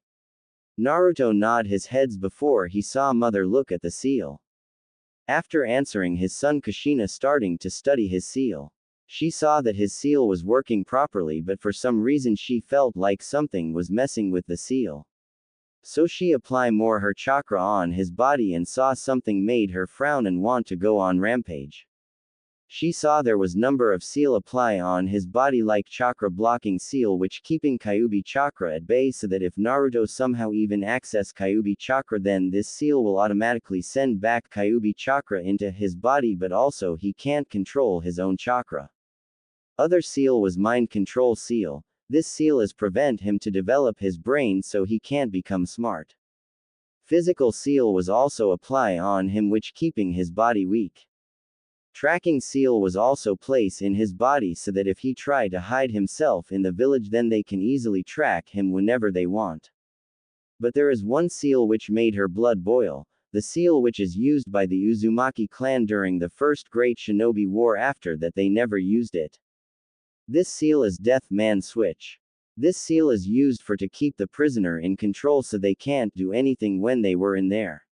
Naruto nod his heads before he saw mother look at the seal. After answering his son, Kushina starting to study his seal. She saw that his seal was working properly, but for some reason she felt like something was messing with the seal. So she applied more her chakra on his body and saw something made her frown and want to go on rampage. She saw there was number of seal apply on his body like chakra blocking seal which keeping Kyuubi chakra at bay, so that if Naruto somehow even access Kyuubi chakra then this seal will automatically send back Kyuubi chakra into his body, but also he can't control his own chakra. Other seal was mind control seal. This seal is prevent him to develop his brain so he can't become smart. Physical seal was also apply on him which keeping his body weak. Tracking seal was also placed in his body so that if he tried to hide himself in the village then they can easily track him whenever they want. But there is one seal which made her blood boil, the seal which is used by the Uzumaki clan during the first great shinobi war. After that they never used it. This seal is Death Man Switch. This seal is used for to keep the prisoner in control so they can't do anything when they were in there.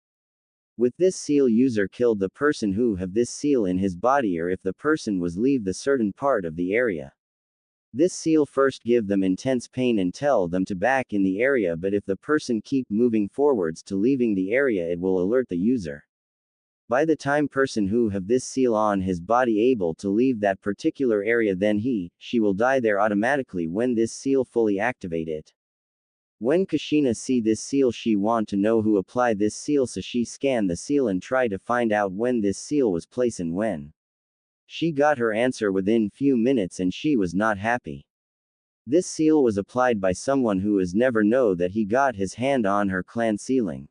With this seal user killed the person who have this seal in his body, or if the person was leave the certain part of the area. This seal first give them intense pain and tell them to back in the area, but if the person keep moving forwards to leaving the area it will alert the user. By the time person who have this seal on his body able to leave that particular area then she will die there automatically when this seal fully activate it. When Kushina see this seal she want to know who applied this seal, so she scan the seal and try to find out when this seal was placed and when. She got her answer within few minutes and she was not happy. This seal was applied by someone who has never know that he got his hand on her clan sealing.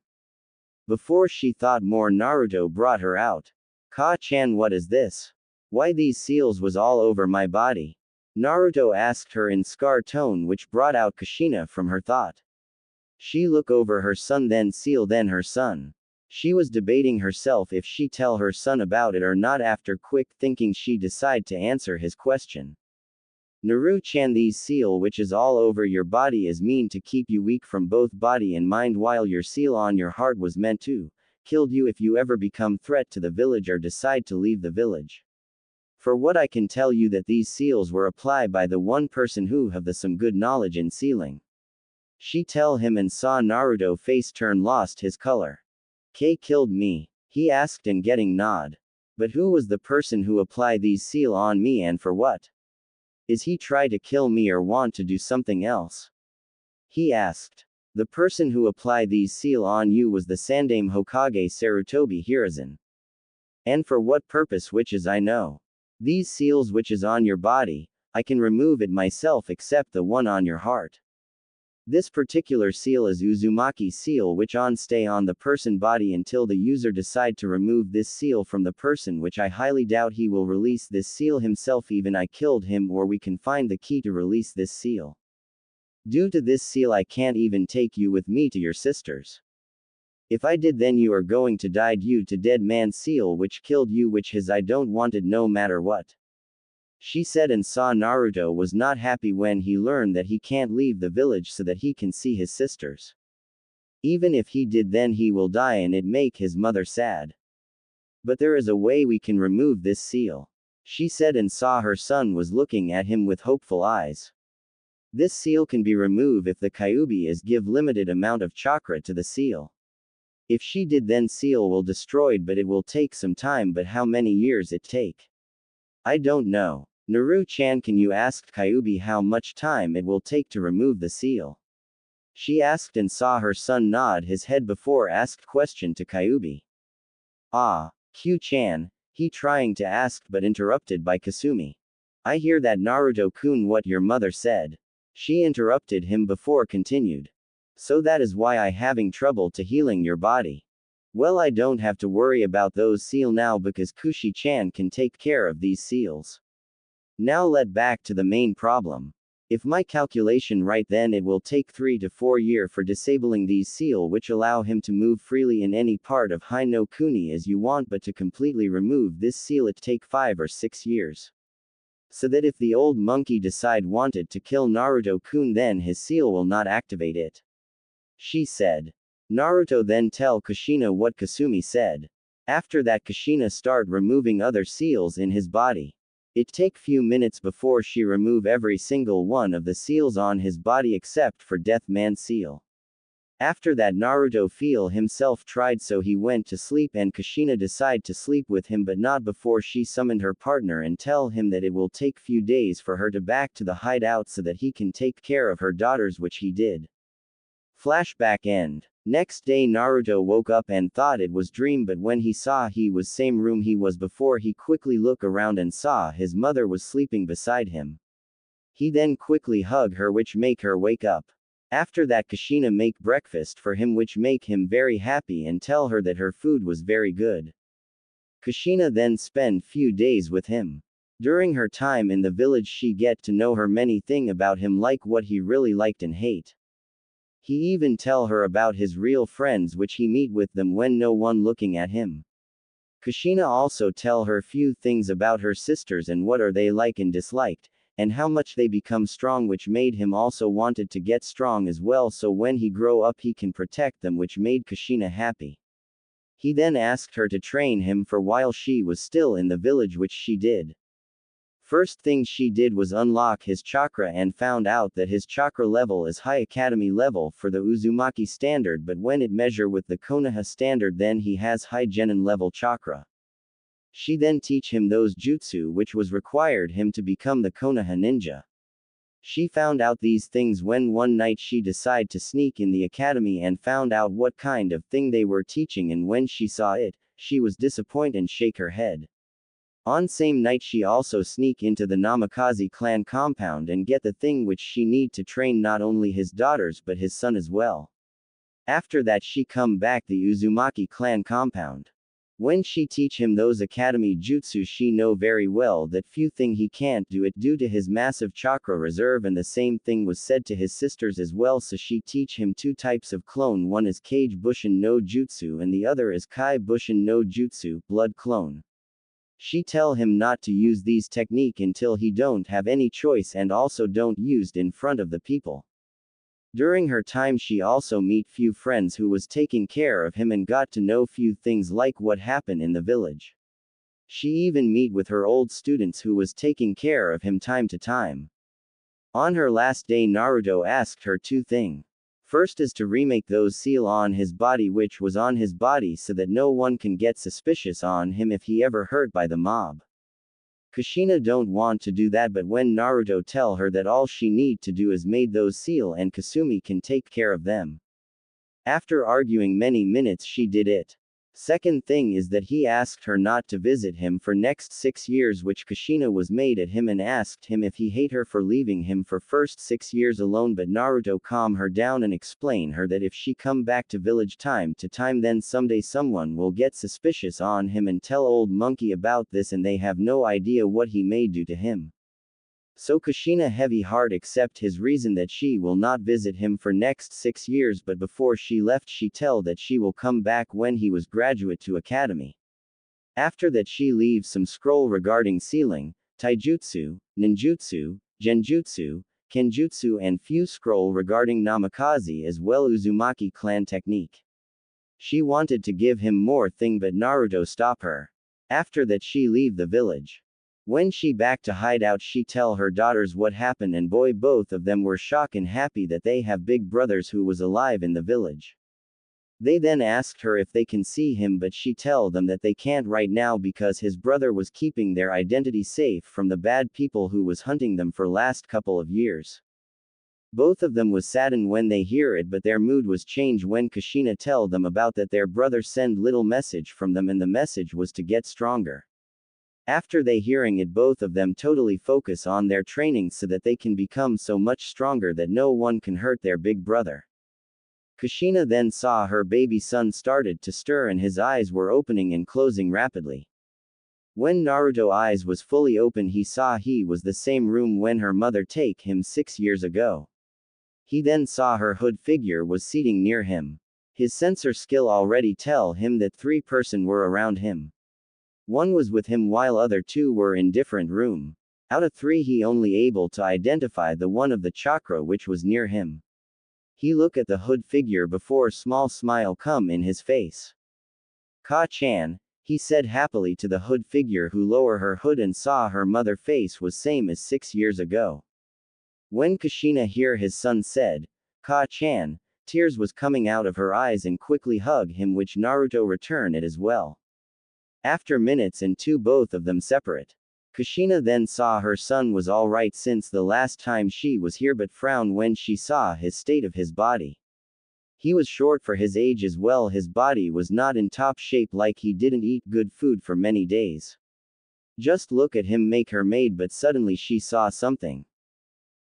Before she thought more, Naruto brought her out. Ka-chan, what is this? Why these seals was all over my body? Naruto asked her in scar tone, which brought out Kushina from her thought. She look over her son then seal then her son. She was debating herself if she tell her son about it or not. After quick thinking she decide to answer his question. Naru-chan, these seal which is all over your body is mean to keep you weak from both body and mind, while your seal on your heart was meant to kill you if you ever become threat to the village or decide to leave the village. For what I can tell you that these seals were applied by the one person who have the some good knowledge in sealing. She tell him and saw Naruto face turn lost his color. K killed me? He asked and getting nod. But who was the person who applied these seal on me and for what? Is he try to kill me or want to do something else? He asked. The person who applied these seal on you was the Sandaime Hokage Sarutobi Hiruzen. And for what purpose which is I know. These seals which is on your body, I can remove it myself except the one on your heart. This particular seal is Uzumaki seal which on stay on the person body until the user decide to remove this seal from the person, which I highly doubt he will release this seal himself even I killed him, or we can find the key to release this seal. Due to this seal I can't even take you with me to your sisters. If I did then you are going to die due to dead man seal which killed you which his I don't wanted no matter what. She said and saw Naruto was not happy when he learned that he can't leave the village so that he can see his sisters. Even if he did then he will die and it make his mother sad. But there is a way we can remove this seal. She said and saw her son was looking at him with hopeful eyes. This seal can be removed if the Kyuubi is give limited amount of chakra to the seal. If she did then seal will destroyed but it will take some time but how many years it take? I don't know. Naru-chan can you ask Kyuubi how much time it will take to remove the seal? She asked and saw her son nod his head before asked question to Kyuubi. Ah, Q-chan, he trying to ask but interrupted by Kasumi. I hear that Naruto-kun what your mother said. She interrupted him before continued. So that is why I having trouble to healing your body. Well I don't have to worry about those seal now because Kushi-chan can take care of these seals. Now let back to the main problem. If my calculation right then it will take 3 to 4 years for disabling these seal which allow him to move freely in any part of Hino Kuni as you want but to completely remove this seal it take 5 or 6 years. So that if the old monkey decide wanted to kill Naruto-kun then his seal will not activate it. She said. Naruto then tell Kushina what Kasumi said. After that Kushina start removing other seals in his body. It take few minutes before she remove every single one of the seals on his body except for Death Man seal. After that Naruto feel himself tried so he went to sleep and Kushina decide to sleep with him but not before she summoned her partner and tell him that it will take few days for her to back to the hideout so that he can take care of her daughters which he did. Flashback end. Next day Naruto woke up and thought it was dream but when he saw he was same room he was before he quickly look around and saw his mother was sleeping beside him. He then quickly hug her which make her wake up. After that Kushina make breakfast for him which make him very happy and tell her that her food was very good. Kushina then spend few days with him. During her time in the village she get to know her many thing about him like what he really liked and hate. He even tell her about his real friends which he meet with them when no one looking at him. Kushina also tell her few things about her sisters and what are they like and disliked, and how much they become strong which made him also wanted to get strong as well so when he grow up he can protect them which made Kushina happy. He then asked her to train him for while she was still in the village which she did. First thing she did was unlock his chakra and found out that his chakra level is high academy level for the Uzumaki standard but when it measure with the Konoha standard then he has high genin level chakra. She then teach him those jutsu which was required him to become the Konoha ninja. She found out these things when one night she decided to sneak in the academy and found out what kind of thing they were teaching and when she saw it, she was disappointed and shake her head. On same night she also sneak into the Namikaze clan compound and get the thing which she need to train not only his daughters but his son as well. After that she come back the Uzumaki clan compound. When she teach him those academy jutsu she know very well that few thing he can't do it due to his massive chakra reserve and the same thing was said to his sisters as well so she teach him two types of clone one is Kage Bushin no Jutsu and the other is Kai Bushin no Jutsu, blood clone. She tell him not to use these technique until he don't have any choice and also don't used in front of the people. During her time she also meet few friends who was taking care of him and got to know few things like what happened in the village. She even meet with her old students who was taking care of him time to time. On her last day Naruto asked her two things. First is to remake those seal on his body which was on his body so that no one can get suspicious on him if he ever hurt by the mob. Kushina don't want to do that but when Naruto tell her that all she need to do is made those seal and Kasumi can take care of them. After arguing many minutes she did it. Second thing is that he asked her not to visit him for next 6 years which Kushina was made at him and asked him if he hate her for leaving him for first 6 years alone but Naruto calm her down and explain her that if she come back to village time to time then someday someone will get suspicious on him and tell old monkey about this and they have no idea what he may do to him. So Kushina heavy heart accept his reason that she will not visit him for next 6 years, but before she left she tell that she will come back when he was graduate to academy. After that she leaves some scroll regarding sealing, taijutsu, ninjutsu, genjutsu, kenjutsu and few scroll regarding namikaze as well Uzumaki clan technique. She wanted to give him more thing but Naruto stop her. After that she leave the village. When she back to hideout she tell her daughters what happened and boy both of them were shocked and happy that they have big brothers who was alive in the village. They then asked her if they can see him but she tell them that they can't right now because his brother was keeping their identity safe from the bad people who was hunting them for last couple of years. Both of them was saddened when they hear it but their mood was changed when Kushina tell them about that their brother send little message from them and the message was to get stronger. After they hearing it both of them totally focus on their training so that they can become so much stronger that no one can hurt their big brother. Kushina then saw her baby son started to stir and his eyes were opening and closing rapidly. When Naruto eyes was fully open he saw he was the same room when her mother take him 6 years ago. He then saw her hood figure was seating near him. His sensor skill already tell him that 3 person were around him. One was with him while other 2 were in different room. Out of 3 he only able to identify the one of the chakra which was near him. He look at the hood figure before small smile come in his face. Ka-chan, he said happily to the hood figure who lower her hood and saw her mother face was same as 6 years ago. When Kushina hear his son said, Ka-chan, tears was coming out of her eyes and quickly hug him which Naruto return it as well. After minutes and 2 both of them separate. Kushina then saw her son was alright since the last time she was here but frowned when she saw his state of his body. He was short for his age as well his body was not in top shape like he didn't eat good food for many days. Just look at him make her mad but suddenly she saw something.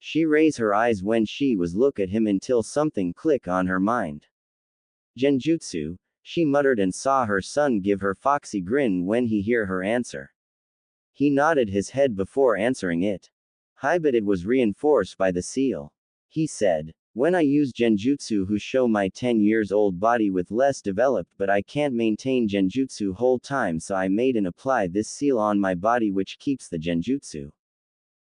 She raised her eyes when she was look at him until something click on her mind. Genjutsu, she muttered and saw her son give her foxy grin when he hear her answer. He nodded his head before answering it. Hi but it was reinforced by the seal. He said, when I use genjutsu who show my 10 years old body with less developed but I can't maintain genjutsu whole time so I made and apply this seal on my body which keeps the genjutsu.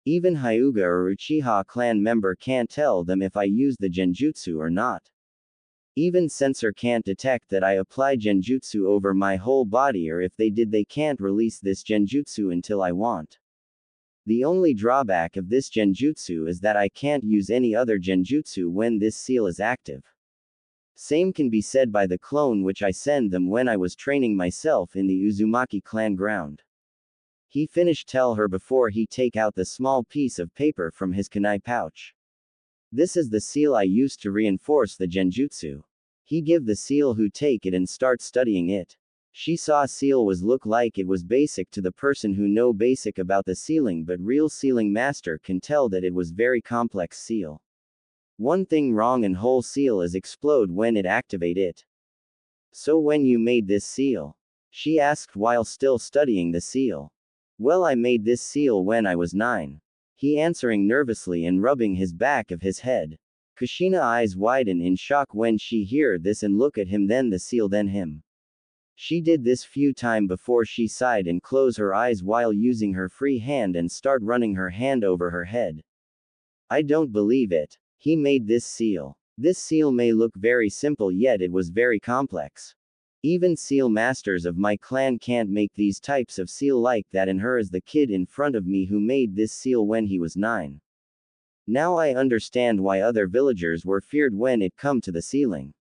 Even Hyuga or Uchiha clan member can't tell them if I use the genjutsu or not. Even sensor can't detect that I apply genjutsu over my whole body or if they did they can't release this genjutsu until I want. The only drawback of this genjutsu is that I can't use any other genjutsu when this seal is active. Same can be said by the clone which I send them when I was training myself in the Uzumaki clan ground. He finished tell her before he take out the small piece of paper from his kunai pouch. This is the seal I used to reinforce the genjutsu. He give the seal who take it and start studying it. She saw seal was look like it was basic to the person who know basic about the sealing but real sealing master can tell that it was very complex seal. One thing wrong and whole seal is explode when it activate it. So when you made this seal? She asked while still studying the seal. Well I made this seal when I was 9. He answering nervously and rubbing his back of his head. Kushina eyes widen in shock when she hear this and look at him then the seal then him. She did this few time before she sighed and close her eyes while using her free hand and start running her hand over her head. I don't believe it. He made this seal. This seal may look very simple yet it was very complex. Even seal masters of my clan can't make these types of seal like that and her is the kid in front of me who made this seal when he was 9. Now I understand why other villagers were feared when it come to the sealing.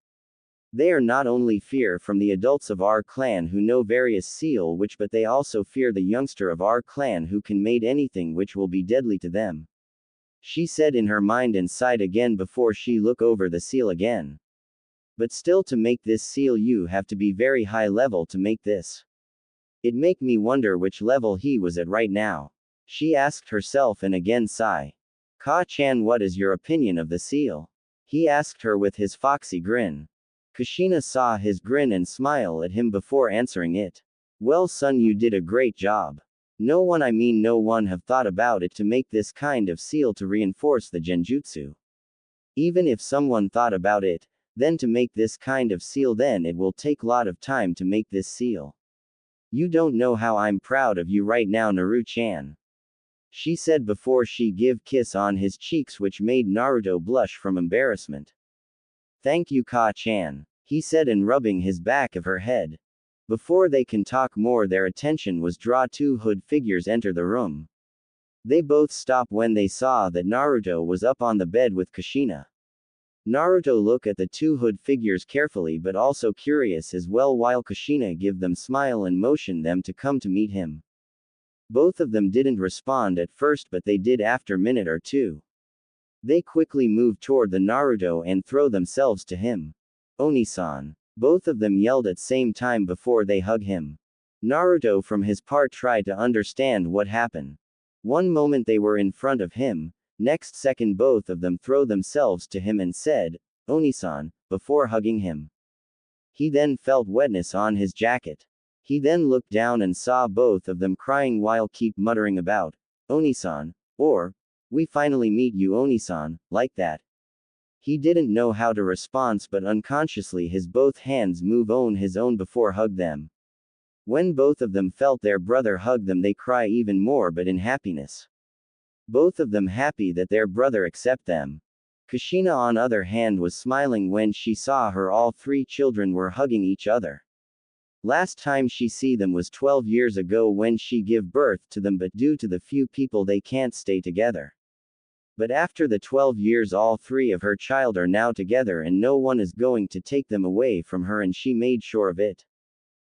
They are not only fear from the adults of our clan who know various seal which but they also fear the youngster of our clan who can made anything which will be deadly to them. She said in her mind and sighed again before she look over the seal again. But still to make this seal you have to be very high level to make this. It make me wonder which level he was at right now. She asked herself and again sigh. Ka-chan what is your opinion of the seal? He asked her with his foxy grin. Kushina saw his grin and smile at him before answering it. Well son you did a great job. No one have thought about it to make this kind of seal to reinforce the genjutsu. Even if someone thought about it, then to make this kind of seal then it will take lot of time to make this seal. You don't know how I'm proud of you right now Naru-chan. She said before she give kiss on his cheeks which made Naruto blush from embarrassment. Thank you Ka-chan, he said and rubbing his back of her head. Before they can talk more their attention was drawn two hood figures enter the room. They both stopped when they saw that Naruto was up on the bed with Kushina. Naruto looked at the two hood figures carefully but also curious as well while Kushina give them smile and motion them to come to meet him. Both of them didn't respond at first but they did after minute or two. They quickly moved toward the Naruto and throw themselves to him. Oni-san. Both of them yelled at same time before they hug him. Naruto from his part tried to understand what happened. One moment they were in front of him, next second both of them throw themselves to him and said, Oni-san, before hugging him. He then felt wetness on his jacket. He then looked down and saw both of them crying while keep muttering about, Oni-san, or, we finally meet you Oni-san, like that. He didn't know how to respond but unconsciously his both hands move on his own before hug them. When both of them felt their brother hug them they cry even more but in happiness. Both of them happy that their brother accept them. Kushina on other hand was smiling when she saw her all three children were hugging each other. Last time she see them was 12 years ago when she give birth to them but due to the few people they can't stay together. But after the 12 years all three of her child are now together and no one is going to take them away from her and she made sure of it.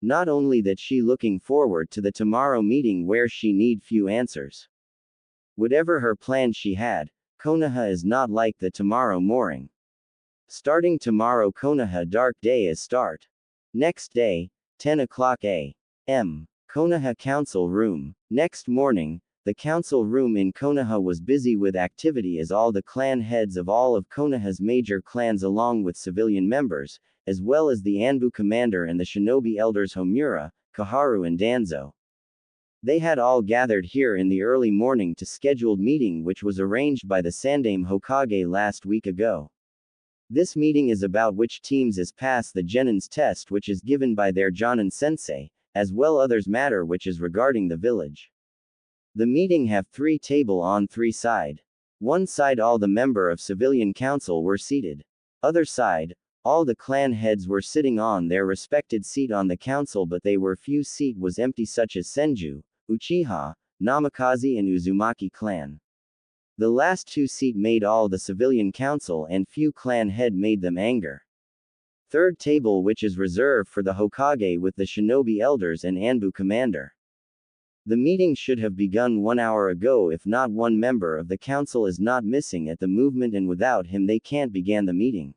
Not only that she looking forward to the tomorrow meeting where she need few answers. Whatever her plan she had, Konoha is not like the tomorrow morning. Starting tomorrow Konoha dark day is start. Next day, 10 o'clock a.m. Konoha council room. Next morning, the council room in Konoha was busy with activity as all the clan heads of all of Konoha's major clans along with civilian members, as well as the Anbu commander and the shinobi elders Homura, Kaharu and Danzo. They had all gathered here in the early morning to scheduled meeting which was arranged by the Sandaime Hokage last week ago. This meeting is about which teams is pass the Genin's test which is given by their Jonin sensei, as well others matter which is regarding the village. The meeting have three table on three side. One side all the member of civilian council were seated. Other side, all the clan heads were sitting on their respected seat on the council but they were few seat was empty such as Senju, Uchiha, Namikaze and Uzumaki clan. The last two seat made all the civilian council and few clan head made them anger. Third table which is reserved for the Hokage with the shinobi elders and Anbu commander. The meeting should have begun 1 hour ago if not one member of the council is not missing at the movement and without him they can't begin the meeting.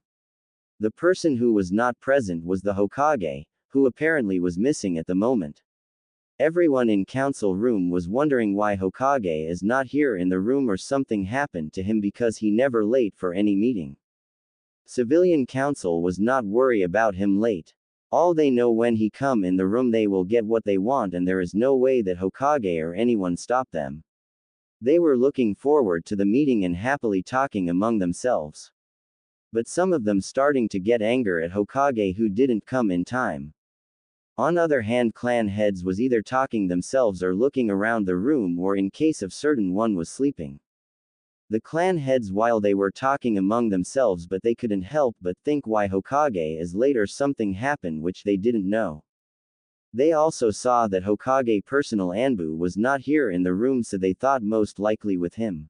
The person who was not present was the Hokage, who apparently was missing at the moment. Everyone in council room was wondering why Hokage is not here in the room or something happened to him because he never late for any meeting. Civilian council was not worry about him late. All they know when he come in the room they will get what they want and there is no way that Hokage or anyone stop them. They were looking forward to the meeting and happily talking among themselves. But some of them starting to get anger at Hokage who didn't come in time. On other hand clan heads was either talking themselves or looking around the room or in case of certain one was sleeping. The clan heads while they were talking among themselves but they couldn't help but think why Hokage is late or something happened which they didn't know. They also saw that Hokage personal Anbu was not here in the room so they thought most likely with him.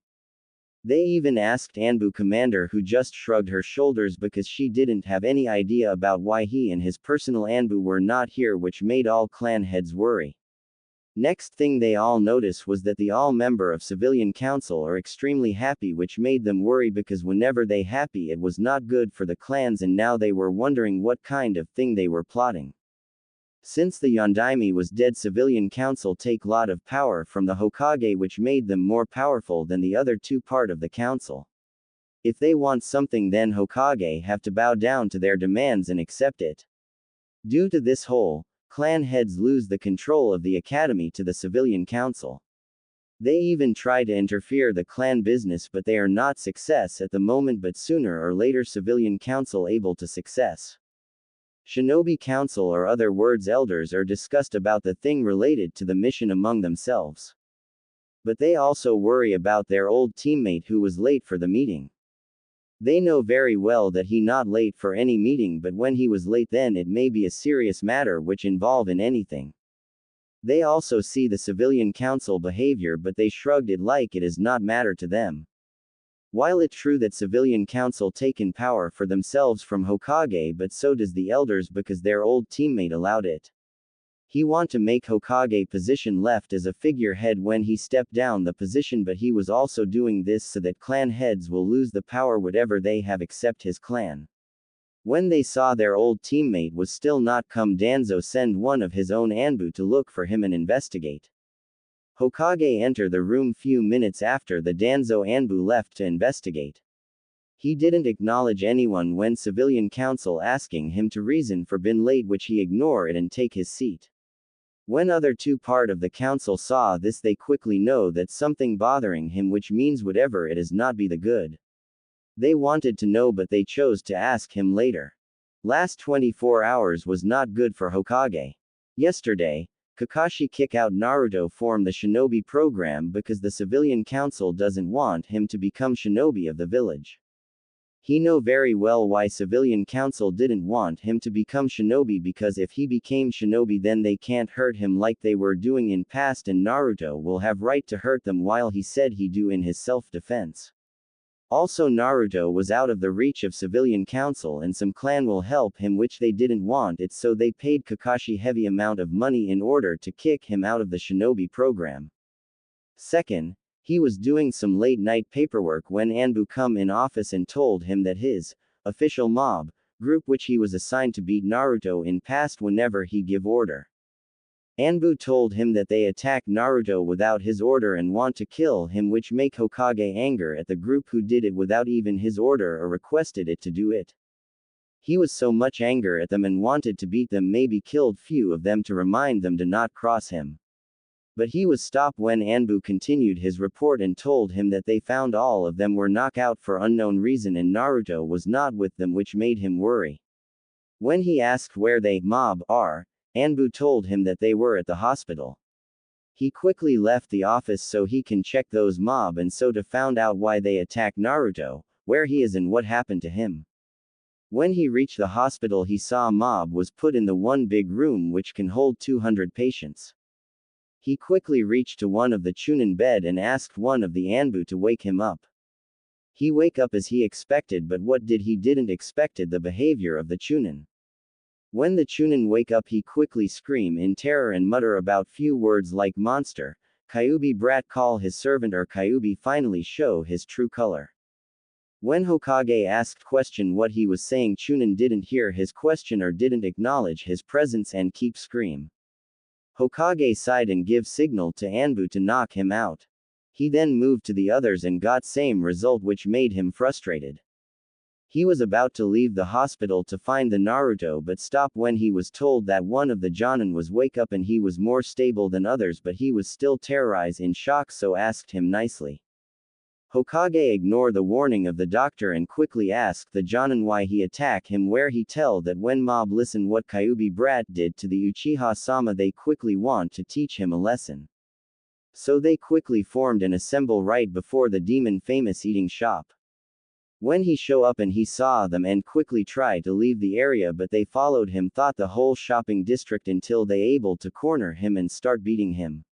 They even asked Anbu commander who just shrugged her shoulders because she didn't have any idea about why he and his personal Anbu were not here which made all clan heads worry. Next thing they all notice was that the all member of civilian council are extremely happy which made them worry because whenever they happy it was not good for the clans and now they were wondering what kind of thing they were plotting. Since the Yondaime was dead civilian council take lot of power from the Hokage which made them more powerful than the other two part of the council. If they want something then Hokage have to bow down to their demands and accept it. Due to this whole clan heads lose the control of the academy to the civilian council. They even try to interfere the clan business, but they are not success at the moment, but sooner or later civilian council able to success. Shinobi council, or other words elders, are discussed about the thing related to the mission among themselves. But they also worry about their old teammate who was late for the meeting. They know very well that he not late for any meeting, but when he was late, then it may be a serious matter which involve in anything. They also see the civilian council behavior, but they shrugged it like it is not matter to them. While it true that civilian council taken power for themselves from Hokage, but so does the elders because their old teammate allowed it. He want to make Hokage position left as a figurehead when he stepped down the position, but he was also doing this so that clan heads will lose the power whatever they have except his clan. When they saw their old teammate was still not come, Danzo send one of his own Anbu to look for him and investigate. Hokage enter the room few minutes after the Danzo Anbu left to investigate. He didn't acknowledge anyone when civilian council asking him to reason for been late, which he ignore it and take his seat. When other two part of the council saw this, they quickly know that something bothering him, which means whatever it is not be the good. They wanted to know, but they chose to ask him later. Last 24 hours was not good for Hokage. Yesterday, Kakashi kick out Naruto from the shinobi program because the civilian council doesn't want him to become shinobi of the village. He know very well why civilian council didn't want him to become shinobi, because if he became shinobi then they can't hurt him like they were doing in past, and Naruto will have right to hurt them while he said he do in his self-defense. Also Naruto was out of the reach of civilian council and some clan will help him, which they didn't want it, so they paid Kakashi heavy amount of money in order to kick him out of the shinobi program. Second, he was doing some late night paperwork when Anbu come in office and told him that his official mob group, which he was assigned to beat Naruto in past whenever he give order. Anbu told him that they attack Naruto without his order and want to kill him, which make Hokage anger at the group who did it without even his order or requested it to do it. He was so much anger at them and wanted to beat them, maybe killed few of them to remind them to not cross him. But he was stopped when Anbu continued his report and told him that they found all of them were knocked out for unknown reason and Naruto was not with them, which made him worry. When he asked where they mob are, Anbu told him that they were at the hospital. He quickly left the office so he can check those mob and so to found out why they attacked Naruto, where he is and what happened to him. When he reached the hospital, he saw a mob was put in the one big room which can hold 200 patients. He quickly reached to one of the Chunin bed and asked one of the Anbu to wake him up. He wake up as he expected, but what did he didn't expected the behavior of the Chunin. When the Chunin wake up, he quickly scream in terror and mutter about few words like monster, Kyuubi brat, call his servant, or Kyuubi finally show his true color. When Hokage asked question what he was saying, Chunin didn't hear his question or didn't acknowledge his presence and keep scream. Hokage sighed and give signal to Anbu to knock him out. He then moved to the others and got same result, which made him frustrated. He was about to leave the hospital to find the Naruto, but stopped when he was told that one of the Jonin was wake up and he was more stable than others, but he was still terrorized in shock, so asked him nicely. Hokage ignored the warning of the doctor and quickly asked the Jonin why he attack him, where he tell that when mob listen what Kyuubi brat did to the Uchiha-sama, they quickly want to teach him a lesson. So they quickly formed and assemble right before the demon famous eating shop. When he show up and he saw them and quickly try to leave the area, but they followed him, thought the whole shopping district until they able to corner him and start beating him.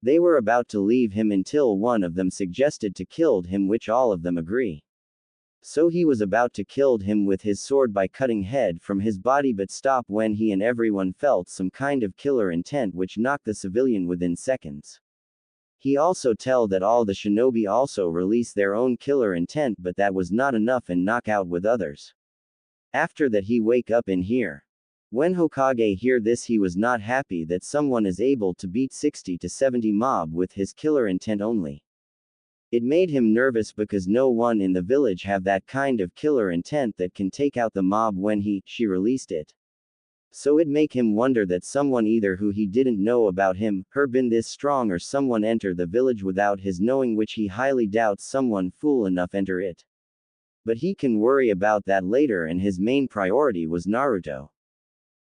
They were about to leave him until one of them suggested to kill him, which all of them agree. So he was about to kill him with his sword by cutting head from his body, but stopped when he and everyone felt some kind of killer intent which knocked the civilian within seconds. He also tell that all the shinobi also release their own killer intent, but that was not enough and knock out with others. After that he wake up in here. When Hokage hear this, he was not happy that someone is able to beat 60 to 70 mob with his killer intent only. It made him nervous because no one in the village have that kind of killer intent that can take out the mob when she released it. So it make him wonder that someone either who he didn't know about him, her been this strong or someone enter the village without his knowing, which he highly doubts someone fool enough enter it. But he can worry about that later, and his main priority was Naruto.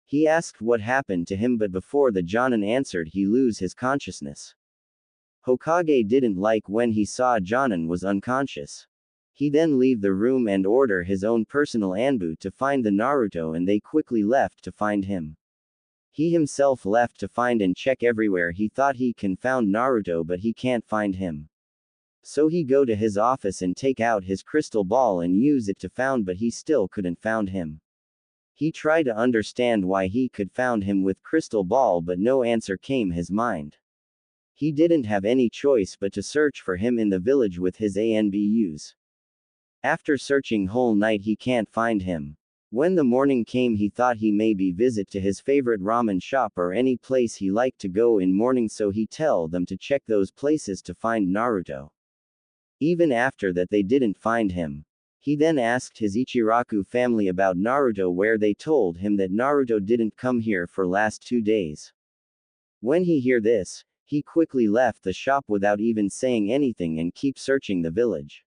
He asked what happened to him, but before the Jonin answered he lose his consciousness. Hokage didn't like when he saw Jonin was unconscious. He then leave the room and order his own personal Anbu to find the Naruto, and they quickly left to find him. He himself left to find and check everywhere. He thought he can found Naruto, but he can't find him. So he go to his office and take out his crystal ball and use it to found, but he still couldn't found him. He tried to understand why he could found him with crystal ball, but no answer came his mind. He didn't have any choice but to search for him in the village with his ANBUs. After searching whole night he can't find him. When the morning came he thought he maybe visit to his favorite ramen shop or any place he liked to go in morning, so he tell them to check those places to find Naruto. Even after that they didn't find him. He then asked his Ichiraku family about Naruto, where they told him that Naruto didn't come here for last 2 days. When he hear this, he quickly left the shop without even saying anything and keep searching the village.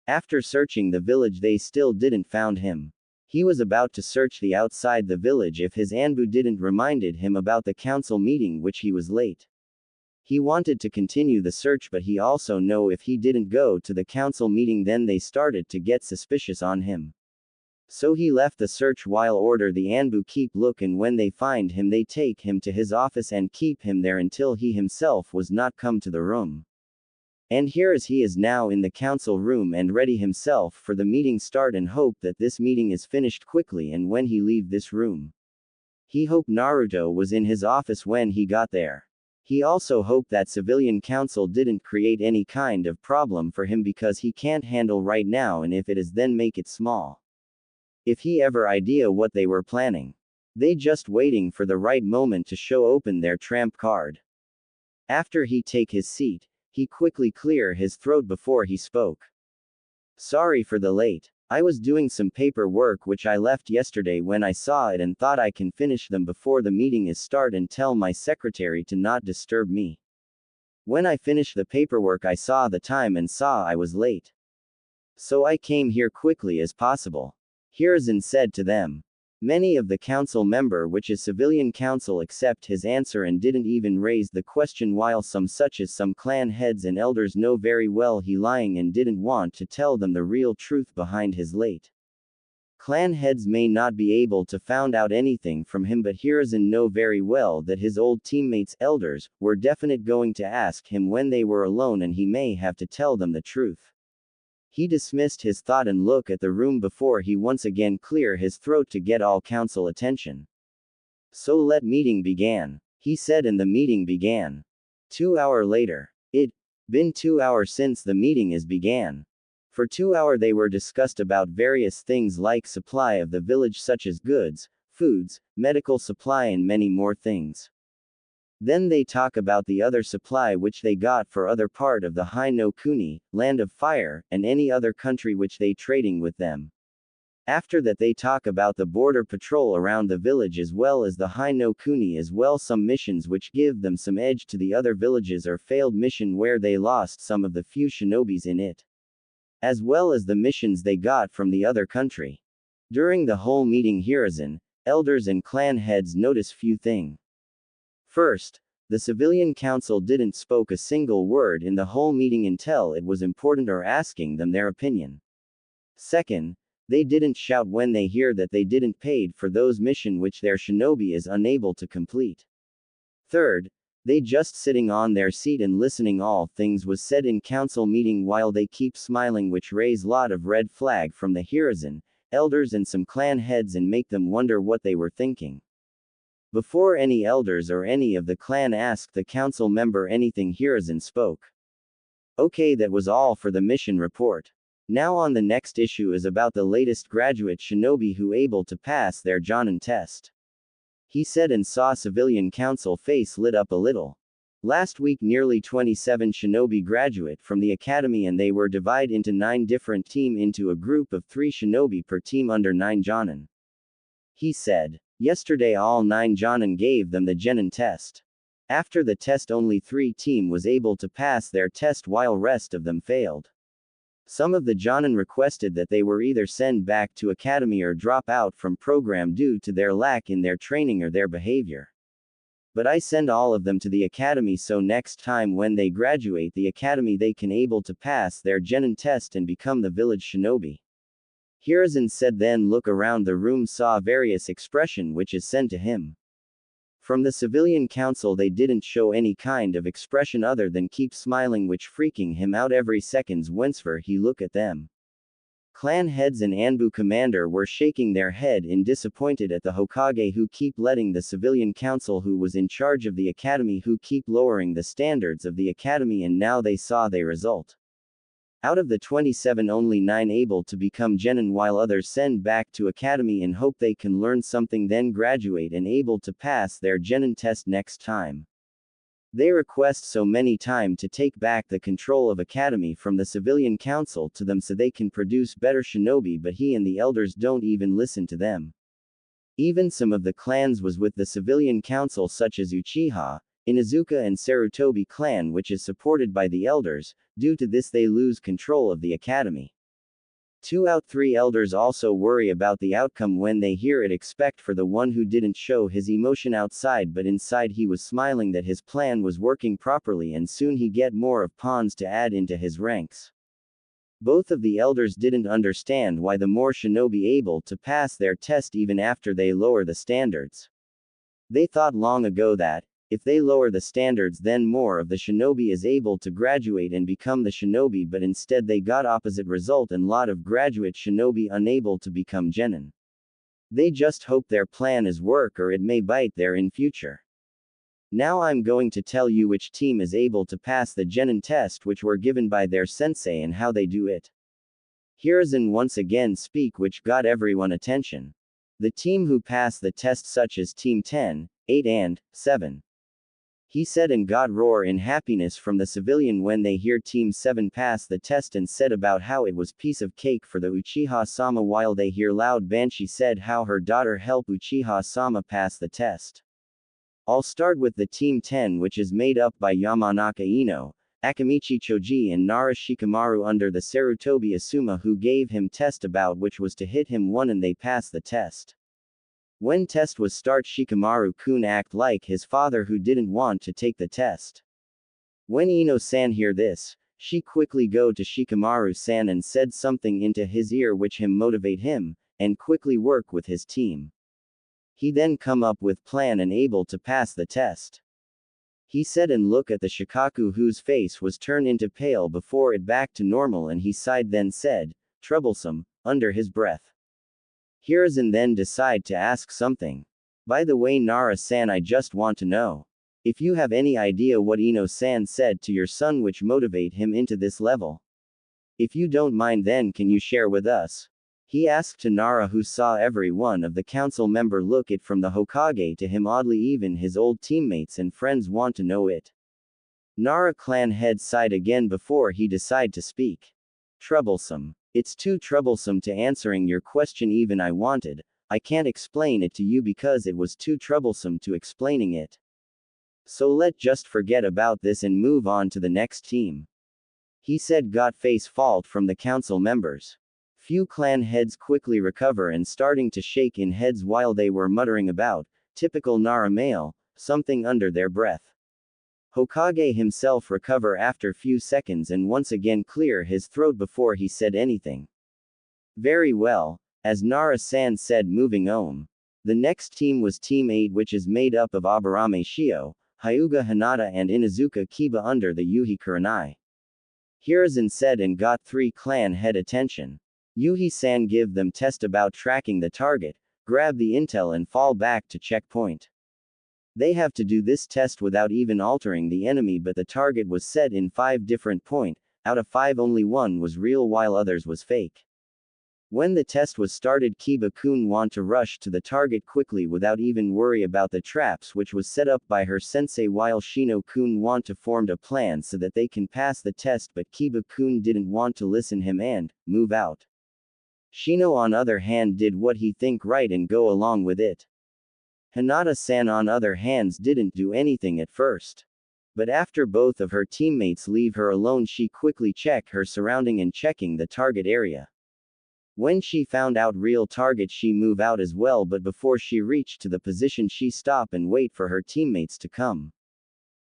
After searching the village they still didn't found him. He was about to search the outside the village if his Anbu didn't reminded him about the council meeting, which he was late. He wanted to continue the search, but he also know if he didn't go to the council meeting then they started to get suspicious on him. So he left the search while order the Anbu keep look, and when they find him they take him to his office and keep him there until he himself was not come to the room. And here as he is now in the council room and ready himself for the meeting start and hope that this meeting is finished quickly, and when he leave this room. He hoped Naruto was in his office when he got there. He also hoped that civilian council didn't create any kind of problem for him, because he can't handle right now, and if it is then make it small. If he ever idea what they were planning. They just waiting for the right moment to show open their trump card. After he take his seat, he quickly clear his throat before he spoke. Sorry for the late. I was doing some paperwork which I left yesterday when I saw it and thought I can finish them before the meeting is start and tell my secretary to not disturb me. When I finished the paperwork I saw the time and saw I was late. So I came here quickly as possible. Hiruzen said to them. Many of the council member, which is civilian council, accept his answer and didn't even raise the question, while some such as some clan heads and elders know very well he lying and didn't want to tell them the real truth behind his late. Clan heads may not be able to found out anything from him, but Hiruzen know very well that his old teammates, elders, were definite going to ask him when they were alone, and he may have to tell them the truth. He dismissed his thought and look at the room before he once again clear his throat to get all council attention. So let meeting began, he said, and the meeting began. 2 hours later. It been 2 hours since the meeting is began. For 2 hours they were discussed about various things like supply of the village, such as goods, foods, medical supply and many more things. Then they talk about the other supply which they got for other part of the Hai no Kuni, land of fire, and any other country which they trading with them. After that they talk about the border patrol around the village as well as the Hai no Kuni, as well some missions which give them some edge to the other villages, or failed mission where they lost some of the few shinobis in it. As well as the missions they got from the other country. During the whole meeting Hiruzen, elders and clan heads notice few things. First, the civilian council didn't spoke a single word in the whole meeting until it was important or asking them their opinion. Second, they didn't shout when they hear that they didn't paid for those mission which their shinobi is unable to complete. Third, they just sitting on their seat and listening all things was said in council meeting while they keep smiling, which raise lot of red flag from the Hiruzen, elders and some clan heads and make them wonder what they were thinking. Before any elders or any of the clan asked the council member anything, Hiruzen spoke. Okay, that was all for the mission report. Now on the next issue is about the latest graduate shinobi who able to pass their Jonin test. He said and saw civilian council face lit up a little. Last week nearly 27 shinobi graduate from the academy, and they were divided into 9 different team into a group of 3 shinobi per team under 9 Jonin. He said. Yesterday all 9 Jonin gave them the Genin test. After the test only 3 team was able to pass their test while rest of them failed. Some of the Jonin requested that they were either sent back to academy or drop out from program due to their lack in their training or their behavior. But I send all of them to the academy so next time when they graduate the academy they can able to pass their Genin test and become the village shinobi. Hiruzen said then look around the room saw various expression which is sent to him. From the civilian council they didn't show any kind of expression other than keep smiling which freaking him out every seconds whenever he look at them. Clan heads and Anbu commander were shaking their head in disappointed at the Hokage who keep letting the civilian council who was in charge of the academy who keep lowering the standards of the academy and now they saw they result. Out of the 27 only 9 able to become genin while others send back to academy in hope they can learn something then graduate and able to pass their genin test next time. They request so many time to take back the control of academy from the civilian council to them so they can produce better shinobi but he and the elders don't even listen to them. Even some of the clans was with the civilian council such as Uchiha, Inuzuka and Sarutobi clan which is supported by the elders, due to this they lose control of the academy. 2 out 3 elders also worry about the outcome when they hear it expect for the one who didn't show his emotion outside but inside he was smiling that his plan was working properly and soon he get more of pawns to add into his ranks. Both of the elders didn't understand why the more shinobi able to pass their test even after they lower the standards. They thought long ago that, if they lower the standards then more of the shinobi is able to graduate and become the shinobi but instead they got opposite result and lot of graduate shinobi unable to become genin. They just hope their plan is work or it may bite there in future. Now I'm going to tell you which team is able to pass the genin test which were given by their sensei and how they do it. Hiruzen once again speak which got everyone attention. The team who pass the test such as team 10, 8 and 7. He said and got roar in happiness from the civilian when they hear Team 7 pass the test and said about how it was piece of cake for the Uchiha-sama while they hear loud Banshee said how her daughter helped Uchiha-sama pass the test. I'll start with the Team 10 which is made up by Yamanaka Ino, Akamichi Choji and Nara Shikamaru under the Sarutobi Asuma who gave him test about which was to hit him one and they pass the test. When test was start Shikamaru-kun act like his father who didn't want to take the test. When Ino-san hear this, she quickly go to Shikamaru-san and said something into his ear which him motivate him, and quickly work with his team. He then come up with plan and able to pass the test. He said and look at the Shikaku whose face was turned into pale before it back to normal and he sighed then said, troublesome, under his breath. Hiruzen then decide to ask something. By the way Nara-san I just want to know. If you have any idea what Ino-san said to your son which motivate him into this level. If you don't mind then can you share with us? He asked to Nara who saw every one of the council member look it from the Hokage to him oddly even his old teammates and friends want to know it. Nara clan head sighed again before he decide to speak. Troublesome. It's too troublesome to answering your question even I wanted, I can't explain it to you because it was too troublesome to explaining it. So let just forget about this and move on to the next team. He said got face fault from the council members. Few clan heads quickly recover and starting to shake in heads while they were muttering about, typical Nara male, something under their breath. Hokage himself recover after few seconds and once again clear his throat before he said anything. Very well, as Nara-san said moving on. The next team was Team 8 which is made up of Aburame Shio, Hyuga Hinata and Inuzuka Kiba under the Yuhi Kurenai. Hiruzen said and got 3 clan head attention. Yuhi-san give them test about tracking the target, grab the intel and fall back to checkpoint. They have to do this test without even altering the enemy but the target was set in 5 different point, out of 5 only 1 was real while others was fake. When the test was started Kiba-kun want to rush to the target quickly without even worry about the traps which was set up by her sensei while Shino-kun want to formed a plan so that they can pass the test but Kiba-kun didn't want to listen him and, move out. Shino on other hand did what he think right and go along with it. Hinata-san on other hands didn't do anything at first. But after both of her teammates leave her alone, she quickly checked her surrounding and checking the target area. When she found out real target, she move out as well, but before she reached to the position she stop and wait for her teammates to come.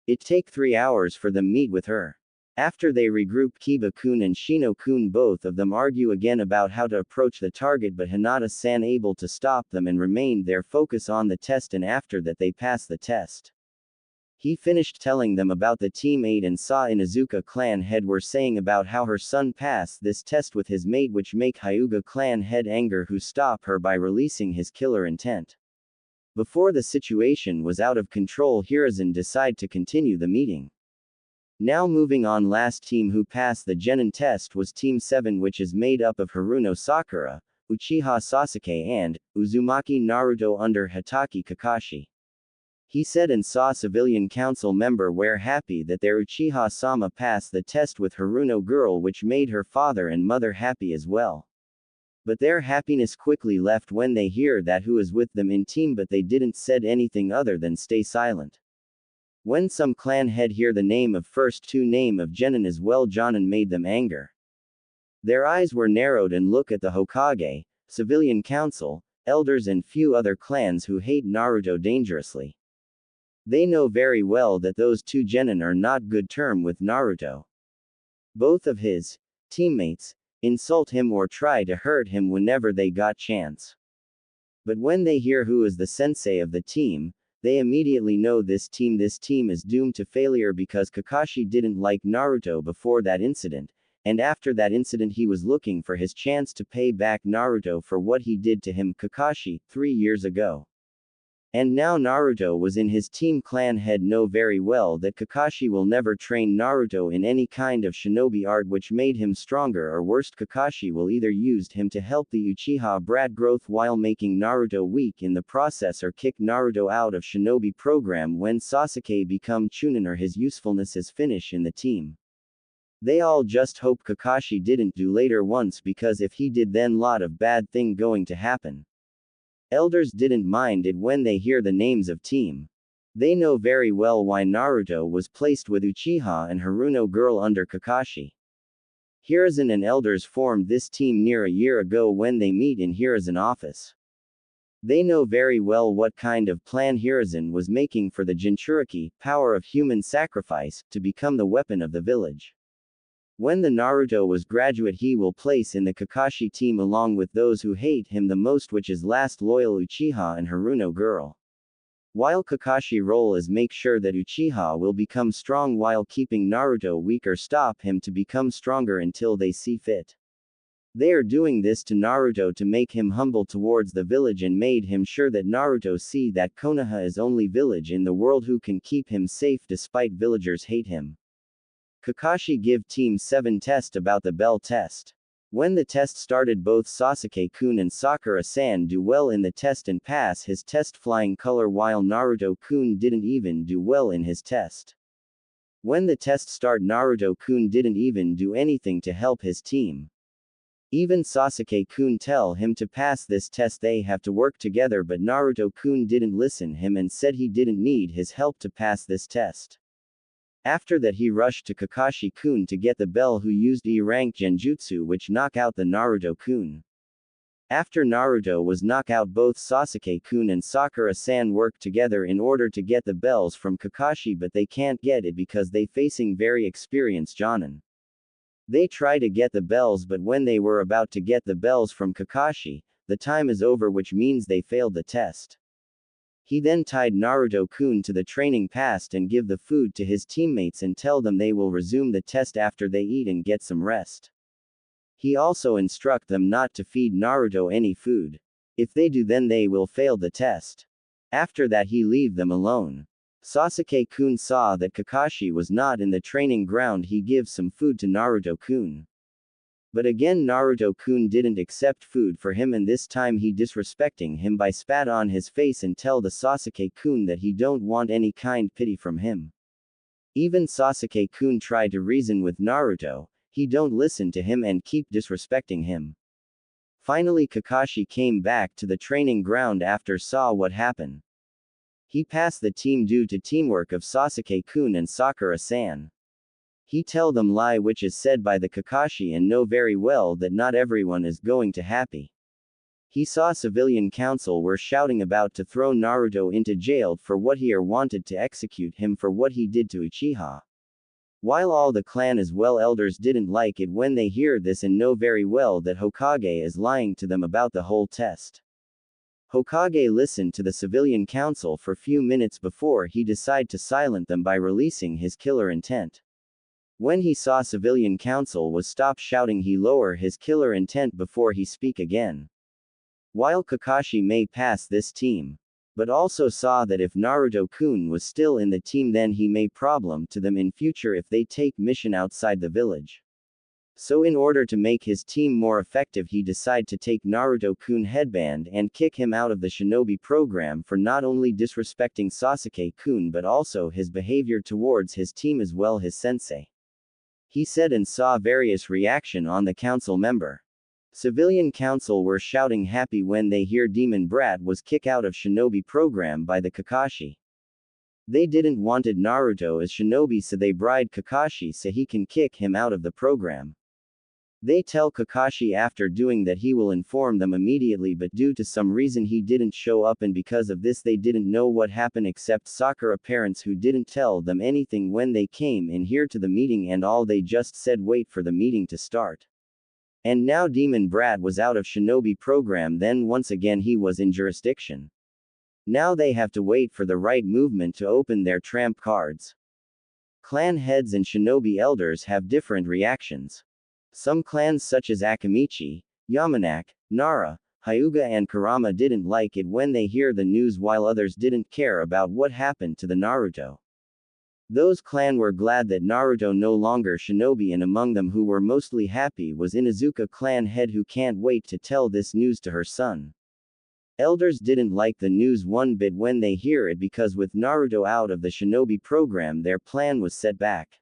It take 3 hours for them meet with her. After they regroup, Kiba-kun and Shino-kun both of them argue again about how to approach the target, but Hinata-san able to stop them and remained their focus on the test, and after that they pass the test. He finished telling them about the Team 8 and saw Inuzuka clan head were saying about how her son passed this test with his mate, which make Hyuga clan head anger, who stop her by releasing his killer intent. Before the situation was out of control, Hiruzen decide to continue the meeting. Now moving on, last team who passed the Genin test was Team 7, which is made up of Haruno Sakura, Uchiha Sasuke and Uzumaki Naruto under Hitaki Kakashi. He said and saw civilian council member were happy that their Uchiha-sama passed the test with Haruno girl, which made her father and mother happy as well. But their happiness quickly left when they hear that who is with them in team, but they didn't said anything other than stay silent. When some clan head hear the name of first two name of Genin as well, Jonin made them anger. Their eyes were narrowed and look at the Hokage, civilian council, elders and few other clans who hate Naruto dangerously. They know very well that those two Genin are not good term with Naruto. Both of his teammates insult him or try to hurt him whenever they got chance. But when they hear who is the sensei of the team, they immediately know this team is doomed to failure, because Kakashi didn't like Naruto before that incident, and after that incident he was looking for his chance to pay back Naruto for what he did to him, Kakashi, 3 years ago. And now Naruto was in his team. Clan head know very well that Kakashi will never train Naruto in any kind of shinobi art which made him stronger, or worst, Kakashi will either used him to help the Uchiha brat growth while making Naruto weak in the process, or kick Naruto out of shinobi program when Sasuke become Chunin, or his usefulness is finish in the team. They all just hope Kakashi didn't do later once, because if he did then lot of bad thing going to happen. Elders didn't mind it when they hear the names of team. They know very well why Naruto was placed with Uchiha and Haruno girl under Kakashi. Hiruzen and elders formed this team near a year ago when they meet in Hiruzen office. They know very well what kind of plan Hiruzen was making for the Jinchuriki, power of human sacrifice, to become the weapon of the village. When the Naruto was graduate, he will place in the Kakashi team along with those who hate him the most, which is last loyal Uchiha and Haruno girl. While Kakashi role is make sure that Uchiha will become strong while keeping Naruto weak, or stop him to become stronger until they see fit. They are doing this to Naruto to make him humble towards the village and made him sure that Naruto see that Konoha is only village in the world who can keep him safe despite villagers hate him. Kakashi give Team 7 test about the bell test. When the test started, both Sasuke-kun and Sakura-san do well in the test and pass his test flying color, while Naruto-kun didn't even do well in his test. When the test start, Naruto-kun didn't even do anything to help his team. Even Sasuke-kun tell him to pass this test, they have to work together, but Naruto-kun didn't listen him and said he didn't need his help to pass this test. After that he rushed to Kakashi-kun to get the bell, who used E-rank genjutsu which knock out the Naruto-kun. After Naruto was knock out, both Sasuke-kun and Sakura-san worked together in order to get the bells from Kakashi, but they can't get it because they facing very experienced Jonin. They try to get the bells, but when they were about to get the bells from Kakashi, the time is over, which means they failed the test. He then tied Naruto-kun to the training past and give the food to his teammates and tell them they will resume the test after they eat and get some rest. He also instruct them not to feed Naruto any food. If they do, then they will fail the test. After that he leave them alone. Sasuke-kun saw that Kakashi was not in the training ground, he gives some food to Naruto-kun. But again Naruto-kun didn't accept food for him, and this time he disrespecting him by spat on his face and tell the Sasuke-kun that he don't want any kind pity from him. Even Sasuke-kun tried to reason with Naruto, he don't listen to him and keep disrespecting him. Finally Kakashi came back to the training ground after saw what happened. He passed the team due to teamwork of Sasuke-kun and Sakura-san. He tell them lie which is said by the Kakashi and know very well that not everyone is going to happy. He saw civilian council were shouting about to throw Naruto into jail for what he or wanted to execute him for what he did to Uchiha. While all the clan as well elders didn't like it when they hear this and know very well that Hokage is lying to them about the whole test. Hokage listened to the civilian council for few minutes before he decided to silence them by releasing his killer intent. When he saw civilian council was stop shouting he lower his killer intent before he speak again. While Kakashi may pass this team, but also saw that if Naruto-kun was still in the team then he may problem to them in future if they take mission outside the village. So in order to make his team more effective he decide to take Naruto-kun headband and kick him out of the shinobi program for not only disrespecting Sasuke-kun but also his behavior towards his team as well his sensei. He said and saw various reaction on the council member. Civilian council were shouting happy when they hear Demon Brat was kicked out of shinobi program by the Kakashi. They didn't wanted Naruto as shinobi so they bribed Kakashi so he can kick him out of the program. They tell Kakashi after doing that he will inform them immediately but due to some reason he didn't show up and because of this they didn't know what happened except Sakura parents who didn't tell them anything when they came in here to the meeting and all they just said wait for the meeting to start. And now Demon Brat was out of shinobi program then once again he was in jurisdiction. Now they have to wait for the right movement to open their trump cards. Clan heads and shinobi elders have different reactions. Some clans such as Akamichi, Yamanak, Nara, Hyuga and Kurama didn't like it when they hear the news while others didn't care about what happened to the Naruto. Those clan were glad that Naruto no longer shinobi and among them who were mostly happy was Inuzuka clan head who can't wait to tell this news to her son. Elders didn't like the news one bit when they hear it because with Naruto out of the shinobi program their plan was set back.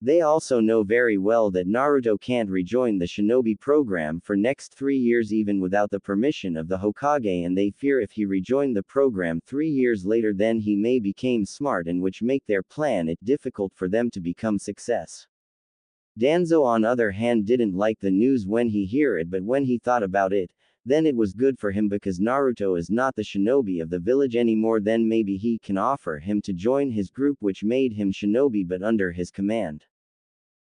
They also know very well that Naruto can't rejoin the shinobi program for next 3 years even without the permission of the Hokage and they fear if he rejoined the program 3 years later then he may become smart and which make their plan it difficult for them to become success. Danzo on other hand didn't like the news when he hear it but when he thought about it, then it was good for him because Naruto is not the shinobi of the village anymore then maybe he can offer him to join his group which made him shinobi but under his command.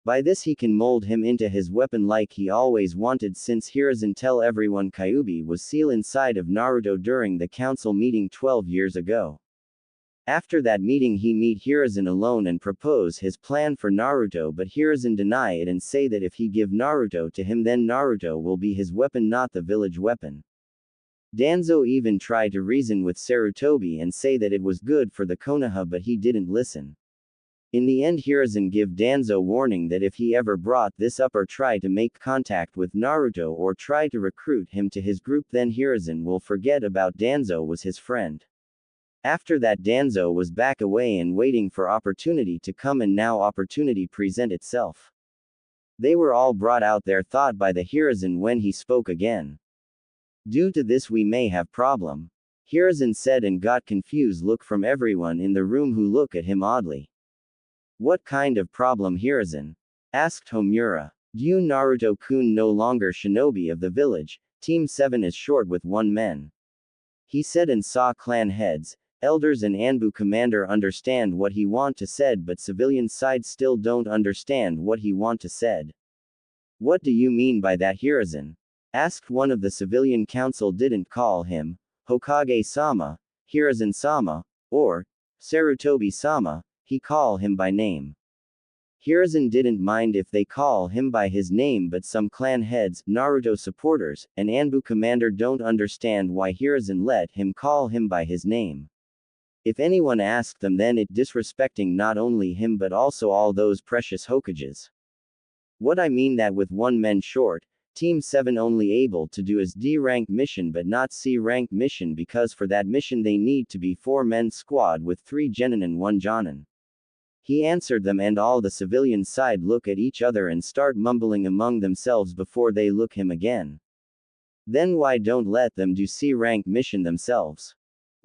By this he can mold him into his weapon like he always wanted since Hiruzen tell everyone Kyuubi was sealed inside of Naruto during the council meeting 12 years ago. After that meeting he meet Hiruzen alone and propose his plan for Naruto but Hiruzen deny it and say that if he give Naruto to him then Naruto will be his weapon not the village weapon. Danzo even tried to reason with Sarutobi and say that it was good for the Konoha but he didn't listen. In the end Hiruzen give Danzo warning that if he ever brought this up or try to make contact with Naruto or try to recruit him to his group then Hiruzen will forget about Danzo was his friend. After that Danzo was back away and waiting for opportunity to come and now opportunity present itself. They were all brought out their thought by the Hiruzen when he spoke again. Due to this we may have problem. Hiruzen said and got confused look from everyone in the room who look at him oddly. What kind of problem Hiruzen? Asked Homura. Due Naruto-kun no longer shinobi of the village, Team 7 is short with 1 man. He said and saw clan heads, elders and Anbu commander understand what he want to said but civilian side still don't understand what he want to said. What do you mean by that Hiruzen? Asked one of the civilian council didn't call him Hokage-sama, Hiruzen-sama, or Sarutobi-sama, he call him by name. Hiruzen didn't mind if they call him by his name but some clan heads, Naruto supporters, and Anbu commander don't understand why Hiruzen let him call him by his name. If anyone asked them then it disrespecting not only him but also all those precious Hokages. What I mean that with 1 man short, Team 7 only able to do is D rank mission but not C rank mission because for that mission they need to be 4 men squad with 3 genin and 1 jonin. He answered them and all the civilian side look at each other and start mumbling among themselves before they look him again. Then why don't let them do C rank mission themselves?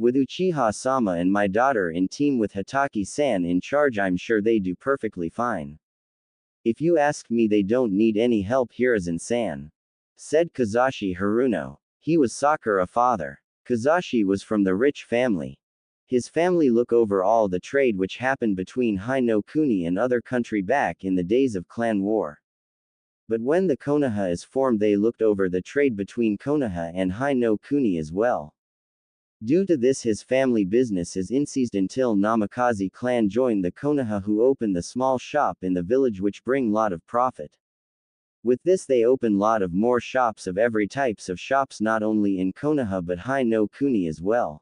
With Uchiha-sama and my daughter in team with Hataki-san in charge, I'm sure they do perfectly fine. If you ask me, they don't need any help, Hiruzen-san, said Kazashi Haruno. He was Sakura father. Kazashi was from the rich family. His family look over all the trade which happened between Hai no Kuni and other country back in the days of clan war. But when the Konoha is formed, they looked over the trade between Konoha and Hai no Kuni as well. Due to this, his family business is increased until Namikaze clan joined the Konoha, who opened the small shop in the village which bring lot of profit. With this they open lot of more shops of every types of shops, not only in Konoha but Hai no Kuni as well.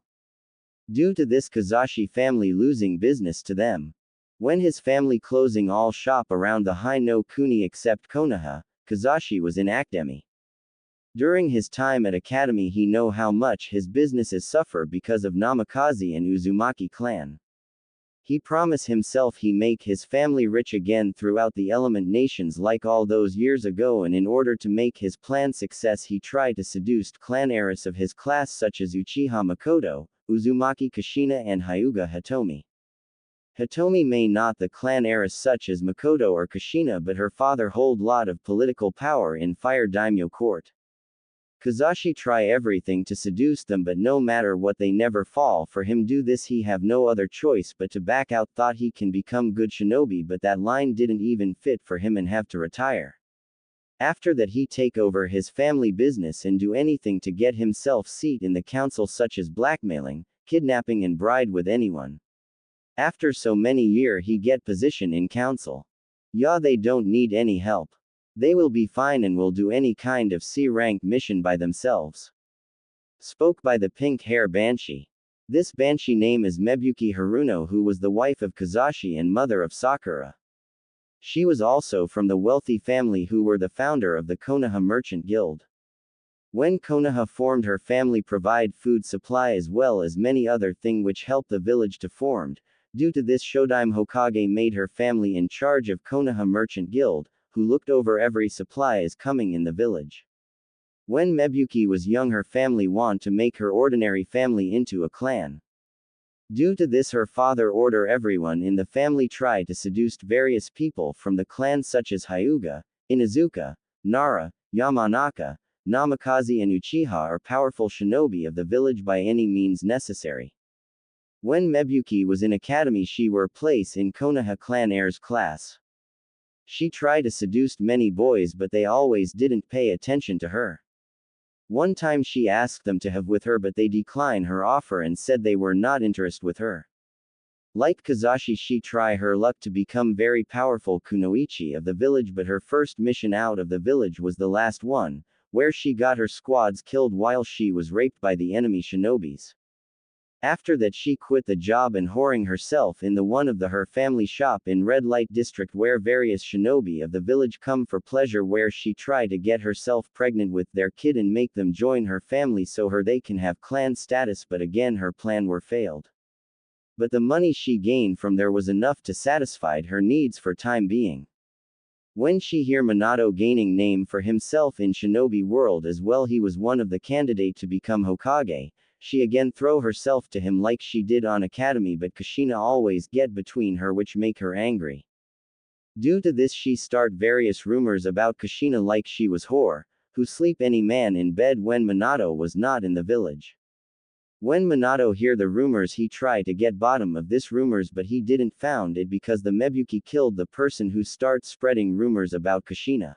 Due to this, Kazashi family losing business to them. When his family closing all shop around the Hai no Kuni except Konoha, Kazashi was in academy. During his time at academy, he know how much his businesses suffer because of Namikaze and Uzumaki clan. He promised himself he make his family rich again throughout the element nations like all those years ago, and in order to make his plan success, he tried to seduce clan heiress of his class such as Uchiha Makoto, Uzumaki Kushina and Hyuga Hitomi. Hitomi may not the clan heiress such as Makoto or Kushina, but her father hold lot of political power in Fire Daimyo court. Kazashi try everything to seduce them, but no matter what they never fall for him. Do this he have no other choice but to back out. Thought he can become good shinobi, but that line didn't even fit for him and have to retire. After that he take over his family business and do anything to get himself seat in the council, such as blackmailing, kidnapping and bribe with anyone. After so many year he get position in council. Yeah, they don't need any help. They will be fine and will do any kind of C-rank mission by themselves. Spoke by the pink hair Banshee. This Banshee name is Mebuki Haruno, who was the wife of Kazashi and mother of Sakura. She was also from the wealthy family who were the founder of the Konoha Merchant Guild. When Konoha formed, her family provide food supply as well as many other thing which helped the village to formed. Due to this, Shodaime Hokage made her family in charge of Konoha Merchant Guild, who looked over every supply is coming in the village. When Mebuki was young, her family want to make her ordinary family into a clan. Due to this, her father order everyone in the family try to seduce various people from the clan such as Hyuga, Inuzuka, Nara, Yamanaka, Namikaze and Uchiha are powerful shinobi of the village by any means necessary. When Mebuki was in academy, she were placed in Konoha clan heirs class. She tried to seduce many boys, but they always didn't pay attention to her. One time she asked them to have with her, but they declined her offer and said they were not interested with her. Like Kazashi, she try her luck to become very powerful kunoichi of the village, but her first mission out of the village was the last one, where she got her squads killed while she was raped by the enemy shinobis. After that she quit the job and whoring herself in the one of her family shop in Red Light District, where various shinobi of the village come for pleasure, where she tried to get herself pregnant with their kid and make them join her family so they can have clan status, but again her plan were failed. But the money she gained from there was enough to satisfy her needs for time being. When she hear Minato gaining name for himself in shinobi world as well, he was one of the candidate to become Hokage, she again throw herself to him like she did on academy, but Kushina always get between her which make her angry. Due to this she start various rumors about Kushina like she was whore, who sleep any man in bed when Minato was not in the village. When Minato hear the rumors, he try to get bottom of this rumors, but he didn't found it because the Mebuki killed the person who start spreading rumors about Kushina.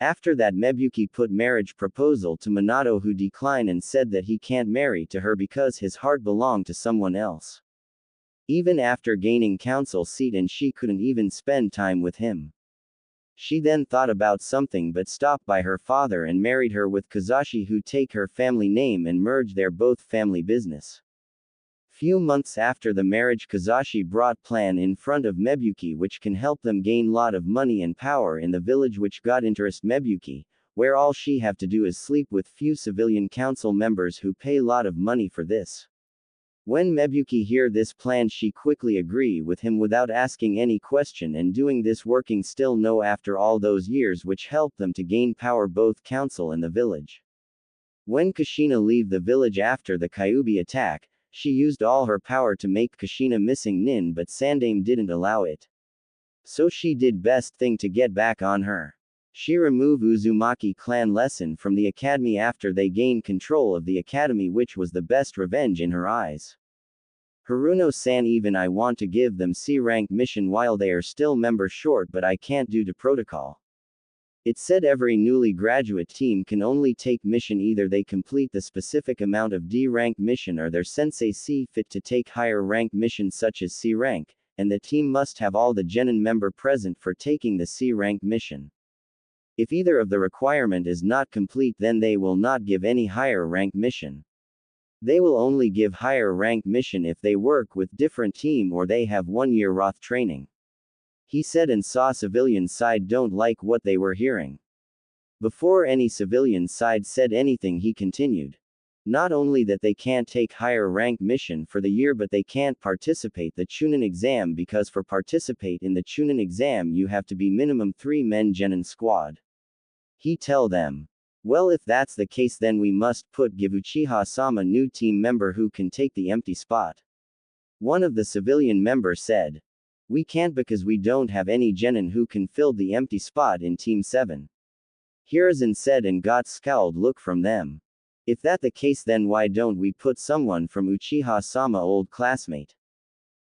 After that Mebuki put marriage proposal to Minato, who declined and said that he can't marry to her because his heart belonged to someone else. Even after gaining council seat, and she couldn't even spend time with him. She then thought about something but stopped by her father and married her with Kazashi, who take her family name and merge their both family business. Few months after the marriage, Kazashi brought plan in front of Mebuki which can help them gain lot of money and power in the village, which got interest Mebuki, where all she have to do is sleep with few civilian council members who pay lot of money for this. When Mebuki hear this plan, she quickly agree with him without asking any question, and doing this working still no after all those years, which helped them to gain power both council and the village. When Kushina leave the village after the Kyuubi attack, She used all her power to make Kushina missing Nin, but Sandaime didn't allow it. So she did best thing to get back on her. She removed Uzumaki clan lesson from the academy after they gained control of the academy, which was the best revenge in her eyes. Haruno-san, even I want to give them C-rank mission while they are still member short, but I can't due to protocol. It said every newly graduate team can only take mission either they complete the specific amount of D-rank mission or their sensei see fit to take higher rank mission such as C rank, and the team must have all the genin member present for taking the C rank mission. If either of the requirement is not complete, then they will not give any higher rank mission. They will only give higher rank mission if they work with different team or they have 1 year Roth training. He said, and saw civilian side don't like what they were hearing. Before any civilian side said anything, he continued. Not only that they can't take higher rank mission for the year, but they can't participate the Chunin exam, because for participate in the Chunin exam you have to be minimum 3 men genin squad. He tell them, well, if that's the case, then we must give Uchiha-sama new team member who can take the empty spot. One of the civilian members said, we can't because we don't have any genin who can fill the empty spot in team 7. Hiruzen said and got scowled look from them. If that the case, then why don't we put someone from Uchiha-sama old classmate?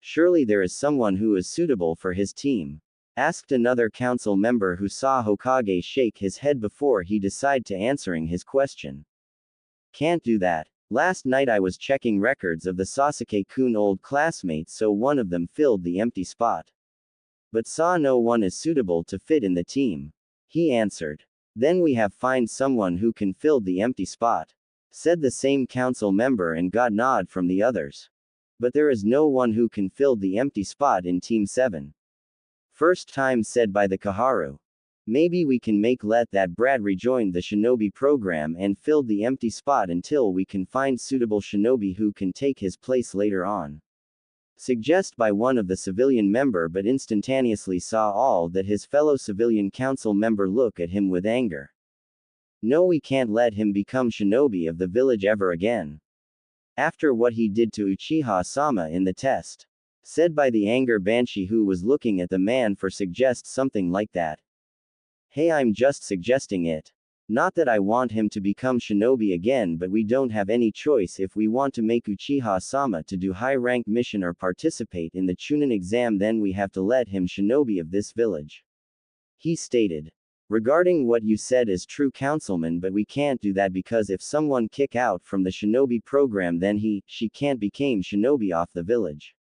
Surely there is someone who is suitable for his team. Asked another council member who saw Hokage shake his head before he decided to answering his question. Can't do that. Last night I was checking records of the Sasuke-kun old classmates, so one of them filled the empty spot. But saw no one is suitable to fit in the team. He answered. Then we have find someone who can fill the empty spot. Said the same council member and got nod from the others. But there is no one who can fill the empty spot in team 7. First time said by the Kaharu. Maybe we can let that brat rejoin the shinobi program and fill the empty spot until we can find suitable shinobi who can take his place later on. Suggest by one of the civilian member, but instantaneously saw all that his fellow civilian council member look at him with anger. No, we can't let him become shinobi of the village ever again. After what he did to Uchiha-sama in the test. Said by the anger Banshee, who was looking at the man for suggest something like that. Hey, I'm just suggesting it. Not that I want him to become shinobi again, but we don't have any choice if we want to make Uchiha-sama to do high rank mission or participate in the Chunin exam, then we have to let him shinobi of this village. He stated. Regarding what you said is true, councilman, but we can't do that because if someone kick out from the shinobi program, then she can't become shinobi off the village.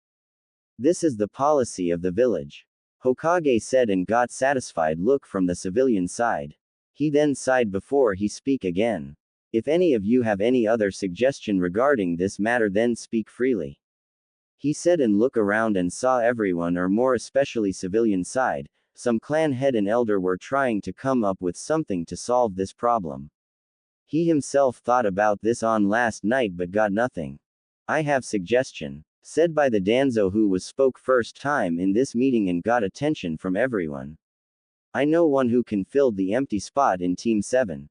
This is the policy of the village. Hokage said and got satisfied look from the civilian side. He then sighed before he speak again. If any of you have any other suggestion regarding this matter, then speak freely. He said and look around and saw everyone, or more especially civilian side, some clan head and elder were trying to come up with something to solve this problem. He himself thought about this on last night but got nothing. I have suggestion. Said by the Danzo who was spoke first time in this meeting and got attention from everyone. I know one who can fill the empty spot in team 7.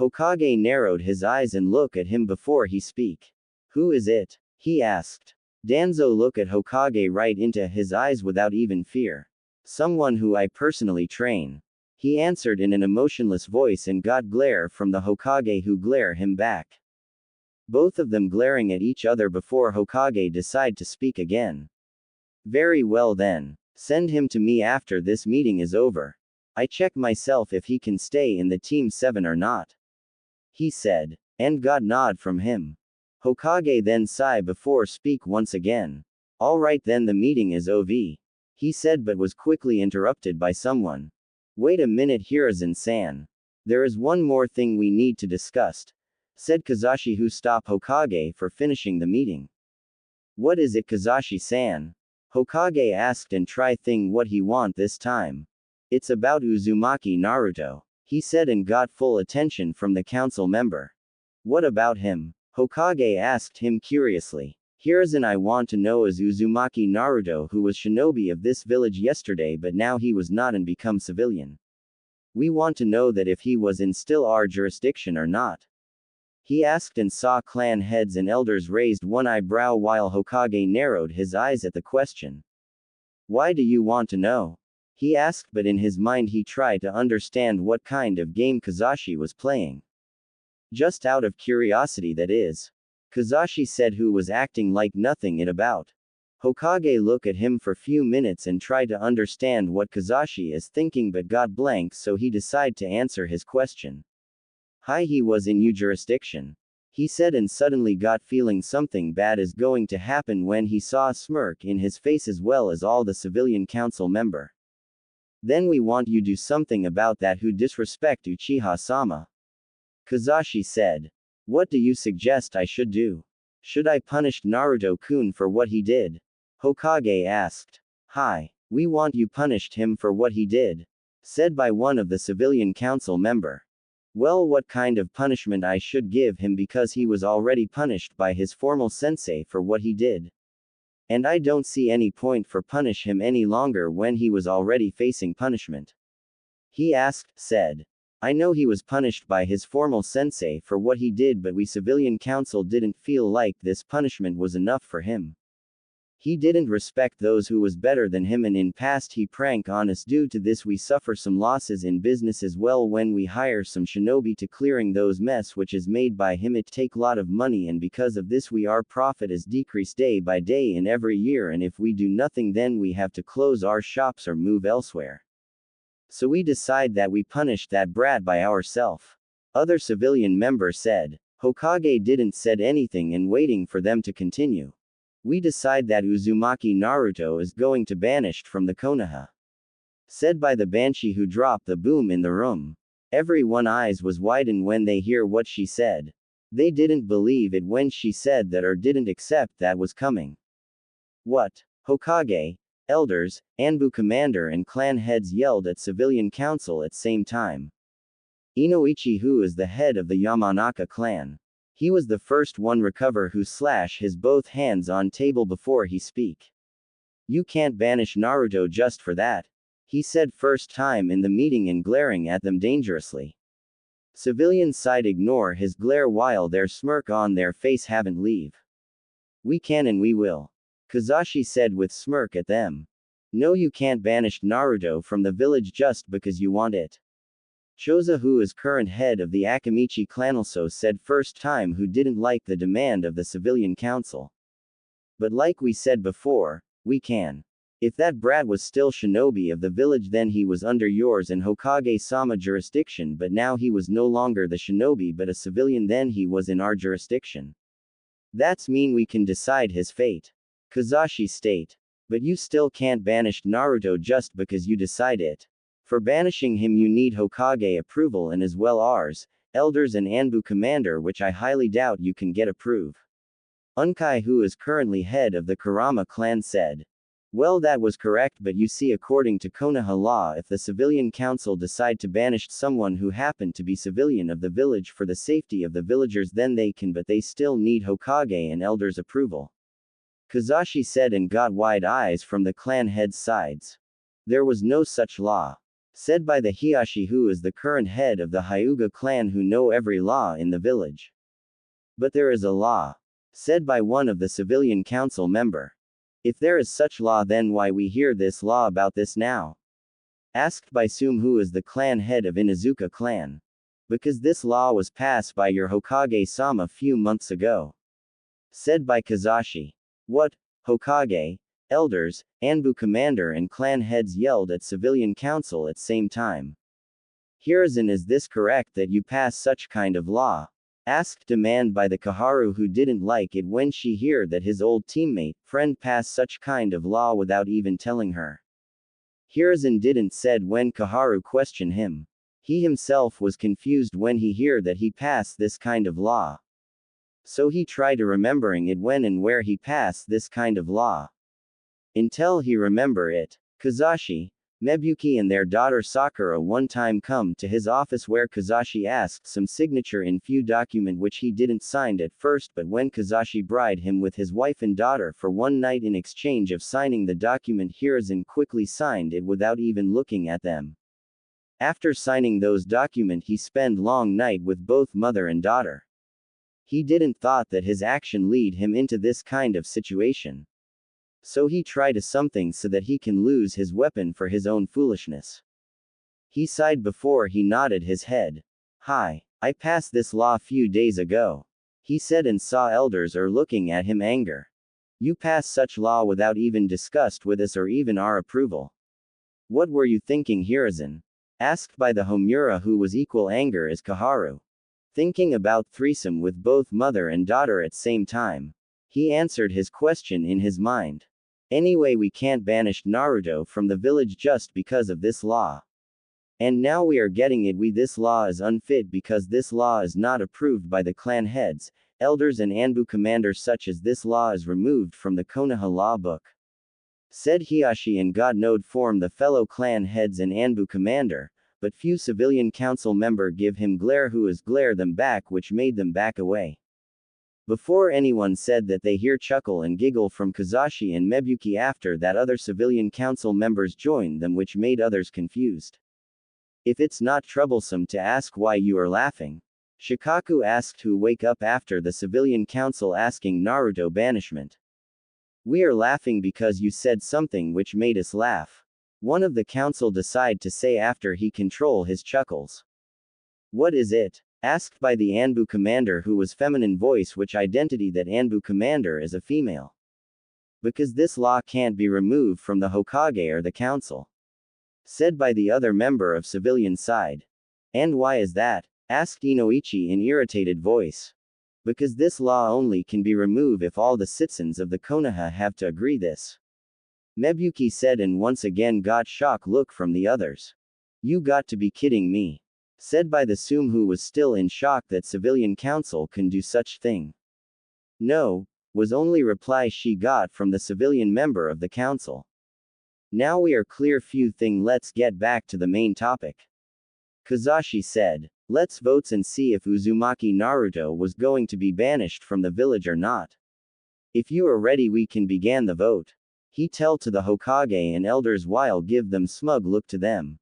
Hokage narrowed his eyes and look at him before he speak. Who is it? He asked. Danzo look at Hokage right into his eyes without even fear. Someone who I personally train. He answered in an emotionless voice and got glare from the Hokage, who glare him back. Both of them glaring at each other before Hokage decide to speak again. Very well then. Send him to me after this meeting is over. I check myself if he can stay in the team 7 or not. He said. And got nod from him. Hokage then sigh before speak once again. Alright then, the meeting is over. He said, but was quickly interrupted by someone. Wait a minute, Hiruzen-san. There is one more thing we need to discuss. Said Kazashi, who stopped Hokage for finishing the meeting. What is it, Kazashi-san? Hokage asked and try thing what he want this time. It's about Uzumaki Naruto. He said and got full attention from the council member. What about him? Hokage asked him curiously. Hiruzen, I want to know is Uzumaki Naruto, who was shinobi of this village yesterday but now he was not and become civilian. We want to know that if he was in still our jurisdiction or not. He asked and saw clan heads and elders raised one eyebrow while Hokage narrowed his eyes at the question. Why do you want to know? He asked, but in his mind he tried to understand what kind of game Kakashi was playing. Just out of curiosity, that is. Kakashi said, who was acting like nothing it about. Hokage looked at him for few minutes and tried to understand what Kakashi is thinking but got blank, so he decided to answer his question. Hi, he was in your jurisdiction. He said and suddenly got feeling something bad is going to happen when he saw a smirk in his face as well as all the civilian council member. Then we want you do something about that who disrespect Uchiha-sama. Kakashi said. What do you suggest I should do? Should I punish Naruto-kun for what he did? Hokage asked. Hi. We want you punished him for what he did. Said by one of the civilian council member. Well, what kind of punishment I should give him because he was already punished by his formal sensei for what he did. And I don't see any point for punish him any longer when he was already facing punishment. He asked, said. I know he was punished by his formal sensei for what he did, but we civilian council didn't feel like this punishment was enough for him. He didn't respect those who was better than him, and in past he prank on us. Due to this we suffer some losses in business as well. When we hire some shinobi to clearing those mess which is made by him, it take lot of money, and because of this our profit is decreased day by day in every year, and if we do nothing then we have to close our shops or move elsewhere. So we decide that we punish that brat by ourself. Other civilian member said. Hokage didn't said anything and waiting for them to continue. We decide that Uzumaki Naruto is going to banished from the Konoha. Said by the banshee who dropped the boom in the room. Everyone's eyes was widened when they hear what she said. They didn't believe it when she said that or didn't accept that was coming. What? Hokage, elders, Anbu commander and clan heads yelled at civilian council at same time. Inoichi, who is the head of the Yamanaka clan. He was the first one recover who slash his both hands on table before he speak. You can't banish Naruto just for that. He said first time in the meeting and glaring at them dangerously. Civilian side ignore his glare while their smirk on their face haven't leave. We can and we will. Kakashi said with smirk at them. No, you can't banish Naruto from the village just because you want it. Choza, who is current head of the Akamichi clan, also said first time who didn't like the demand of the civilian council. But like we said before, we can. If that brat was still shinobi of the village then he was under yours and Hokage-sama jurisdiction, but now he was no longer the shinobi but a civilian, then he was in our jurisdiction. That's mean we can decide his fate. Kakashi state. But you still can't banish Naruto just because you decide it. For banishing him you need Hokage approval and as well ours, elders and Anbu commander, which I highly doubt you can get approve. Unkai, who is currently head of the Kurama clan, said. Well, that was correct, but you see, according to Konoha law, if the civilian council decide to banish someone who happened to be civilian of the village for the safety of the villagers then they can, but they still need Hokage and elders approval. Kakashi said and got wide eyes from the clan heads' sides. There was no such law. Said by the Hiyashi, who is the current head of the Hyuga clan, who know every law in the village. But there is a law. Said by one of the civilian council member. If there is such law then why we hear this law about this now? Asked by Sum, who is the clan head of Inuzuka clan. Because this law was passed by your Hokage-sama few months ago. Said by Kakashi. What? Hokage, elders, Anbu commander and clan heads yelled at civilian council at same time. Hiruzen, is this correct that you pass such kind of law? Asked demand by the Kaharu, who didn't like it when she heard that his old teammate, friend passed such kind of law without even telling her. Hiruzen didn't said when Kaharu questioned him. He himself was confused when he heard that he passed this kind of law. So he tried to remembering it when and where he passed this kind of law. Until he remember it. Kakashi, Mebuki and their daughter Sakura one time come to his office where Kakashi asked some signature in few document which he didn't signed at first, but when Kakashi bribed him with his wife and daughter for one night in exchange of signing the document, Hiruzen quickly signed it without even looking at them. After signing those document he spent long night with both mother and daughter. He didn't thought that his action lead him into this kind of situation. So he tried something so that he can lose his weapon for his own foolishness. He sighed before he nodded his head. Hi, I passed this law few days ago. He said and saw elders are looking at him anger. You passed such law without even discussed with us or even our approval. What were you thinking, Hiruzen? Asked by the Homura, who was equal anger as Kaharu. Thinking about threesome with both mother and daughter at same time. He answered his question in his mind. Anyway, we can't banish Naruto from the village just because of this law. And now we are getting it, this law is unfit because this law is not approved by the clan heads, elders and Anbu commanders, such as this law is removed from the Konoha law book. Said Hiashi and God Node form the fellow clan heads and Anbu commander, but few civilian council member give him glare, who is glare them back, which made them back away. Before anyone said that, they hear chuckle and giggle from Kakashi and Mebuki. After that, other civilian council members joined them, which made others confused. If it's not troublesome to ask why you are laughing, Shikaku asked, who wake up after the civilian council asking Naruto banishment. We are laughing because you said something which made us laugh. One of the council decide to say after he control his chuckles. What is it? Asked by the Anbu commander, who was feminine voice, which identity that Anbu commander is a female. Because this law can't be removed from the Hokage or the council. Said by the other member of civilian side. And why is that? Asked Inoichi in irritated voice. Because this law only can be removed if all the citizens of the Konoha have to agree this. Mebuki said, and once again got shock look from the others. You got to be kidding me. Said by the Sum, who was still in shock that civilian council can do such thing. No, was only reply she got from the civilian member of the council. Now we are clear few thing, let's get back to the main topic. Kakashi said, let's vote and see if Uzumaki Naruto was going to be banished from the village or not. If you are ready, we can begin the vote. He tell to the Hokage and elders while give them smug look to them.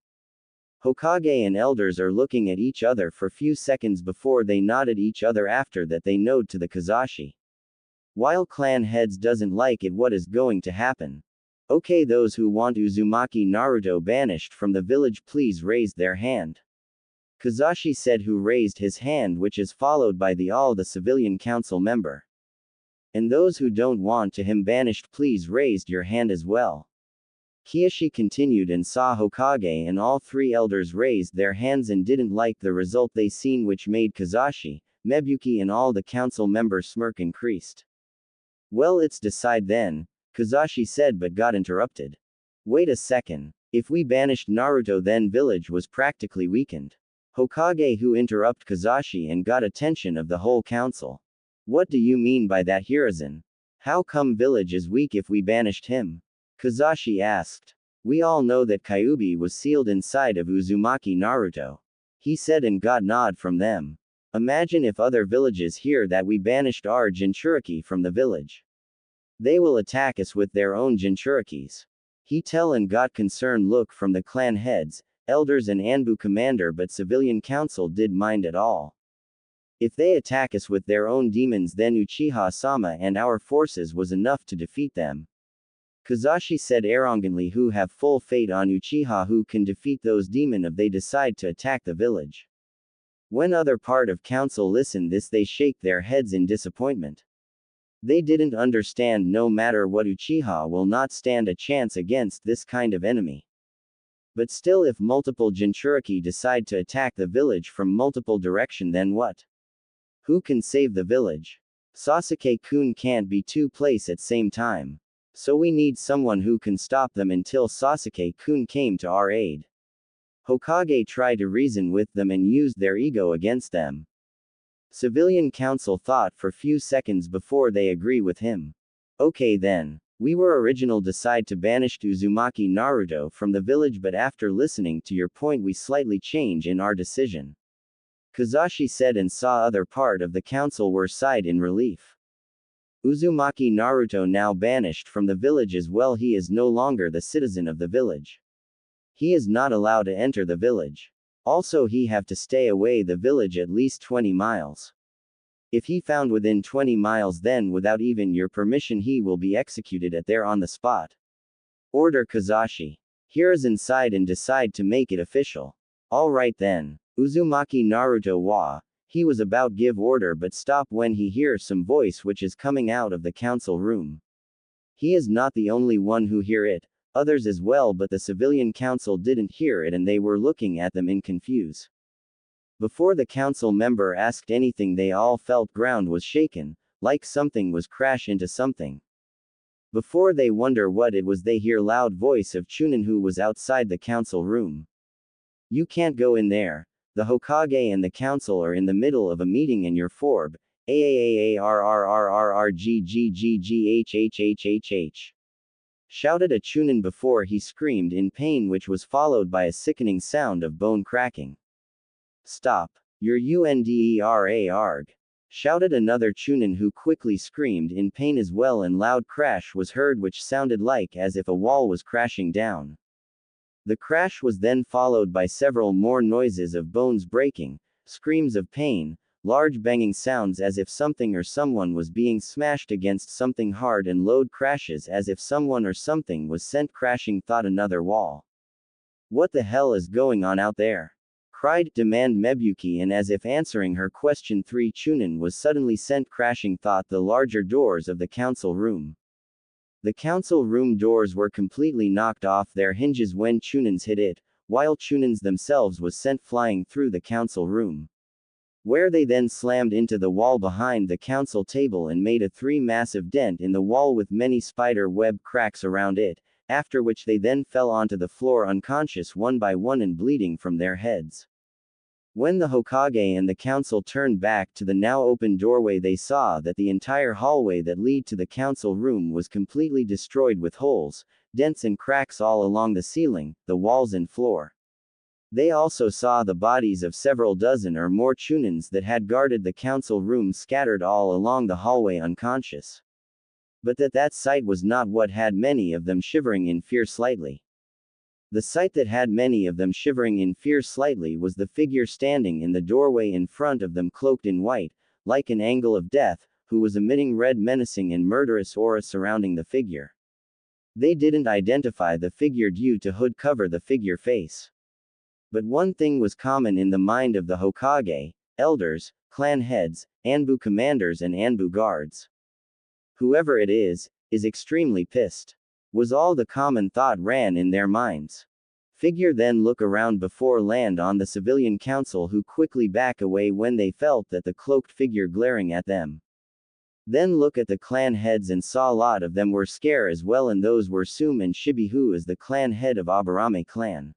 Hokage and elders are looking at each other for few seconds before they nodded each other. After that they nod to the Kakashi. While clan heads doesn't like it what is going to happen. Okay, those who want Uzumaki Naruto banished from the village please raise their hand. Kakashi said, who raised his hand, which is followed by all the civilian council member. And those who don't want to him banished please raise your hand as well. Kiyoshi continued and saw Hokage and all three elders raised their hands and didn't like the result they seen, which made Kakashi, Mebuki and all the council members smirk increased. Well, it's decide then, Kakashi said, but got interrupted. Wait a second. If we banished Naruto then village was practically weakened. Hokage who interrupt Kakashi and got attention of the whole council. What do you mean by that, Hiruzen? How come village is weak if we banished him? Kakashi asked. We all know that Kyuubi was sealed inside of Uzumaki Naruto. He said and got nod from them. Imagine if other villages hear that we banished our Jinchuriki from the village. They will attack us with their own Jinchurikis. He tell and got concerned look from the clan heads, elders and Anbu commander, but civilian council did mind at all. If they attack us with their own demons then Uchiha-sama and our forces was enough to defeat them. Kakashi said arrogantly, who have full faith on Uchiha who can defeat those demon if they decide to attack the village. When other part of council listen this they shake their heads in disappointment. They didn't understand no matter what Uchiha will not stand a chance against this kind of enemy. But still if multiple Jinchuriki decide to attack the village from multiple direction then what? Who can save the village? Sasuke-kun can't be two place at same time. So we need someone who can stop them until Sasuke-kun came to our aid. Hokage tried to reason with them and used their ego against them. Civilian council thought for few seconds before they agree with him. Okay then. We were original decide to banish Uzumaki Naruto from the village, but after listening to your point we slightly change in our decision. Kakashi said and saw other part of the council were sighed in relief. Uzumaki Naruto now banished from the village as well. He is no longer the citizen of the village. He is not allowed to enter the village. Also he have to stay away the village at least 20 miles. If he found within 20 miles, then without even your permission he will be executed at there on the spot. Order Kazashi. Here's inside and decide to make it official. Alright then. Uzumaki Naruto wa. He was about give order but stop when he hears some voice which is coming out of the council room. He is not the only one who hear it, others as well, but the civilian council didn't hear it and they were looking at them in confuse. Before the council member asked anything they all felt ground was shaken, like something was crash into something. Before they wonder what it was they hear loud voice of Chunin who was outside the council room. You can't go in there. The Hokage and the council are in the middle of a meeting and you're forb. AAAARRRRRGGGGHHHHH. Shouted a Chunin before he screamed in pain, which was followed by a sickening sound of bone cracking. Stop. You're UNDERA. Shouted another Chunin who quickly screamed in pain as well, and loud crash was heard which sounded like as if a wall was crashing down. The crash was then followed by several more noises of bones breaking, screams of pain, large banging sounds as if something or someone was being smashed against something hard, and loud crashes as if someone or something was sent crashing, thought another wall. What the hell is going on out there? Cried demand Mebuki, and as if answering her question, 3 Chunin was suddenly sent crashing, thought the larger doors of the council room. The council room doors were completely knocked off their hinges when Chunins hit it, while Chunins themselves was sent flying through the council room, where they then slammed into the wall behind the council table and made a 3 massive dent in the wall with many spider web cracks around it, after which they then fell onto the floor unconscious one by one and bleeding from their heads. When the Hokage and the council turned back to the now open doorway, they saw that the entire hallway that lead to the council room was completely destroyed with holes, dents and cracks all along the ceiling, the walls and floor. They also saw the bodies of several dozen or more Chunins that had guarded the council room scattered all along the hallway unconscious. But that sight was not what had many of them shivering in fear slightly. The sight that had many of them shivering in fear slightly was the figure standing in the doorway in front of them, cloaked in white, like an angel of death, who was emitting red menacing and murderous aura surrounding the figure. They didn't identify the figure due to hood cover the figure face. But one thing was common in the mind of the Hokage, elders, clan heads, Anbu commanders and Anbu guards. Whoever it is extremely pissed, was all the common thought ran in their minds. Figure then look around before land on the civilian council, who quickly back away when they felt that the cloaked figure glaring at them. Then look at the clan heads and saw a lot of them were scare as well, and those were Sum and Shibi, who is the clan head of Aburame clan.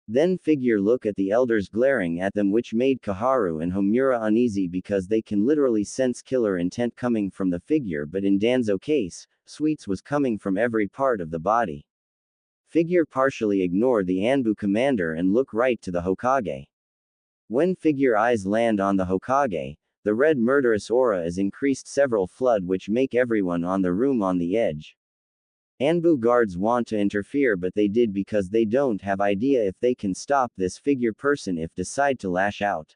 Then figure look at the elders glaring at them, which made Kaharu and Homura uneasy because they can literally sense killer intent coming from the figure, but in Danzo case, sweets was coming from every part of the body. Figure partially ignore the Anbu commander and look right to the Hokage. When figure eyes land on the Hokage, the red murderous aura is increased several flood, which make everyone on the room on the edge. Anbu guards want to interfere, but they did because they don't have idea if they can stop this figure person if decide to lash out.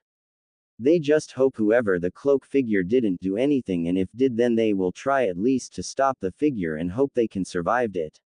They just hope whoever the cloak figure didn't do anything, and if did then they will try at least to stop the figure and hope they can survived it.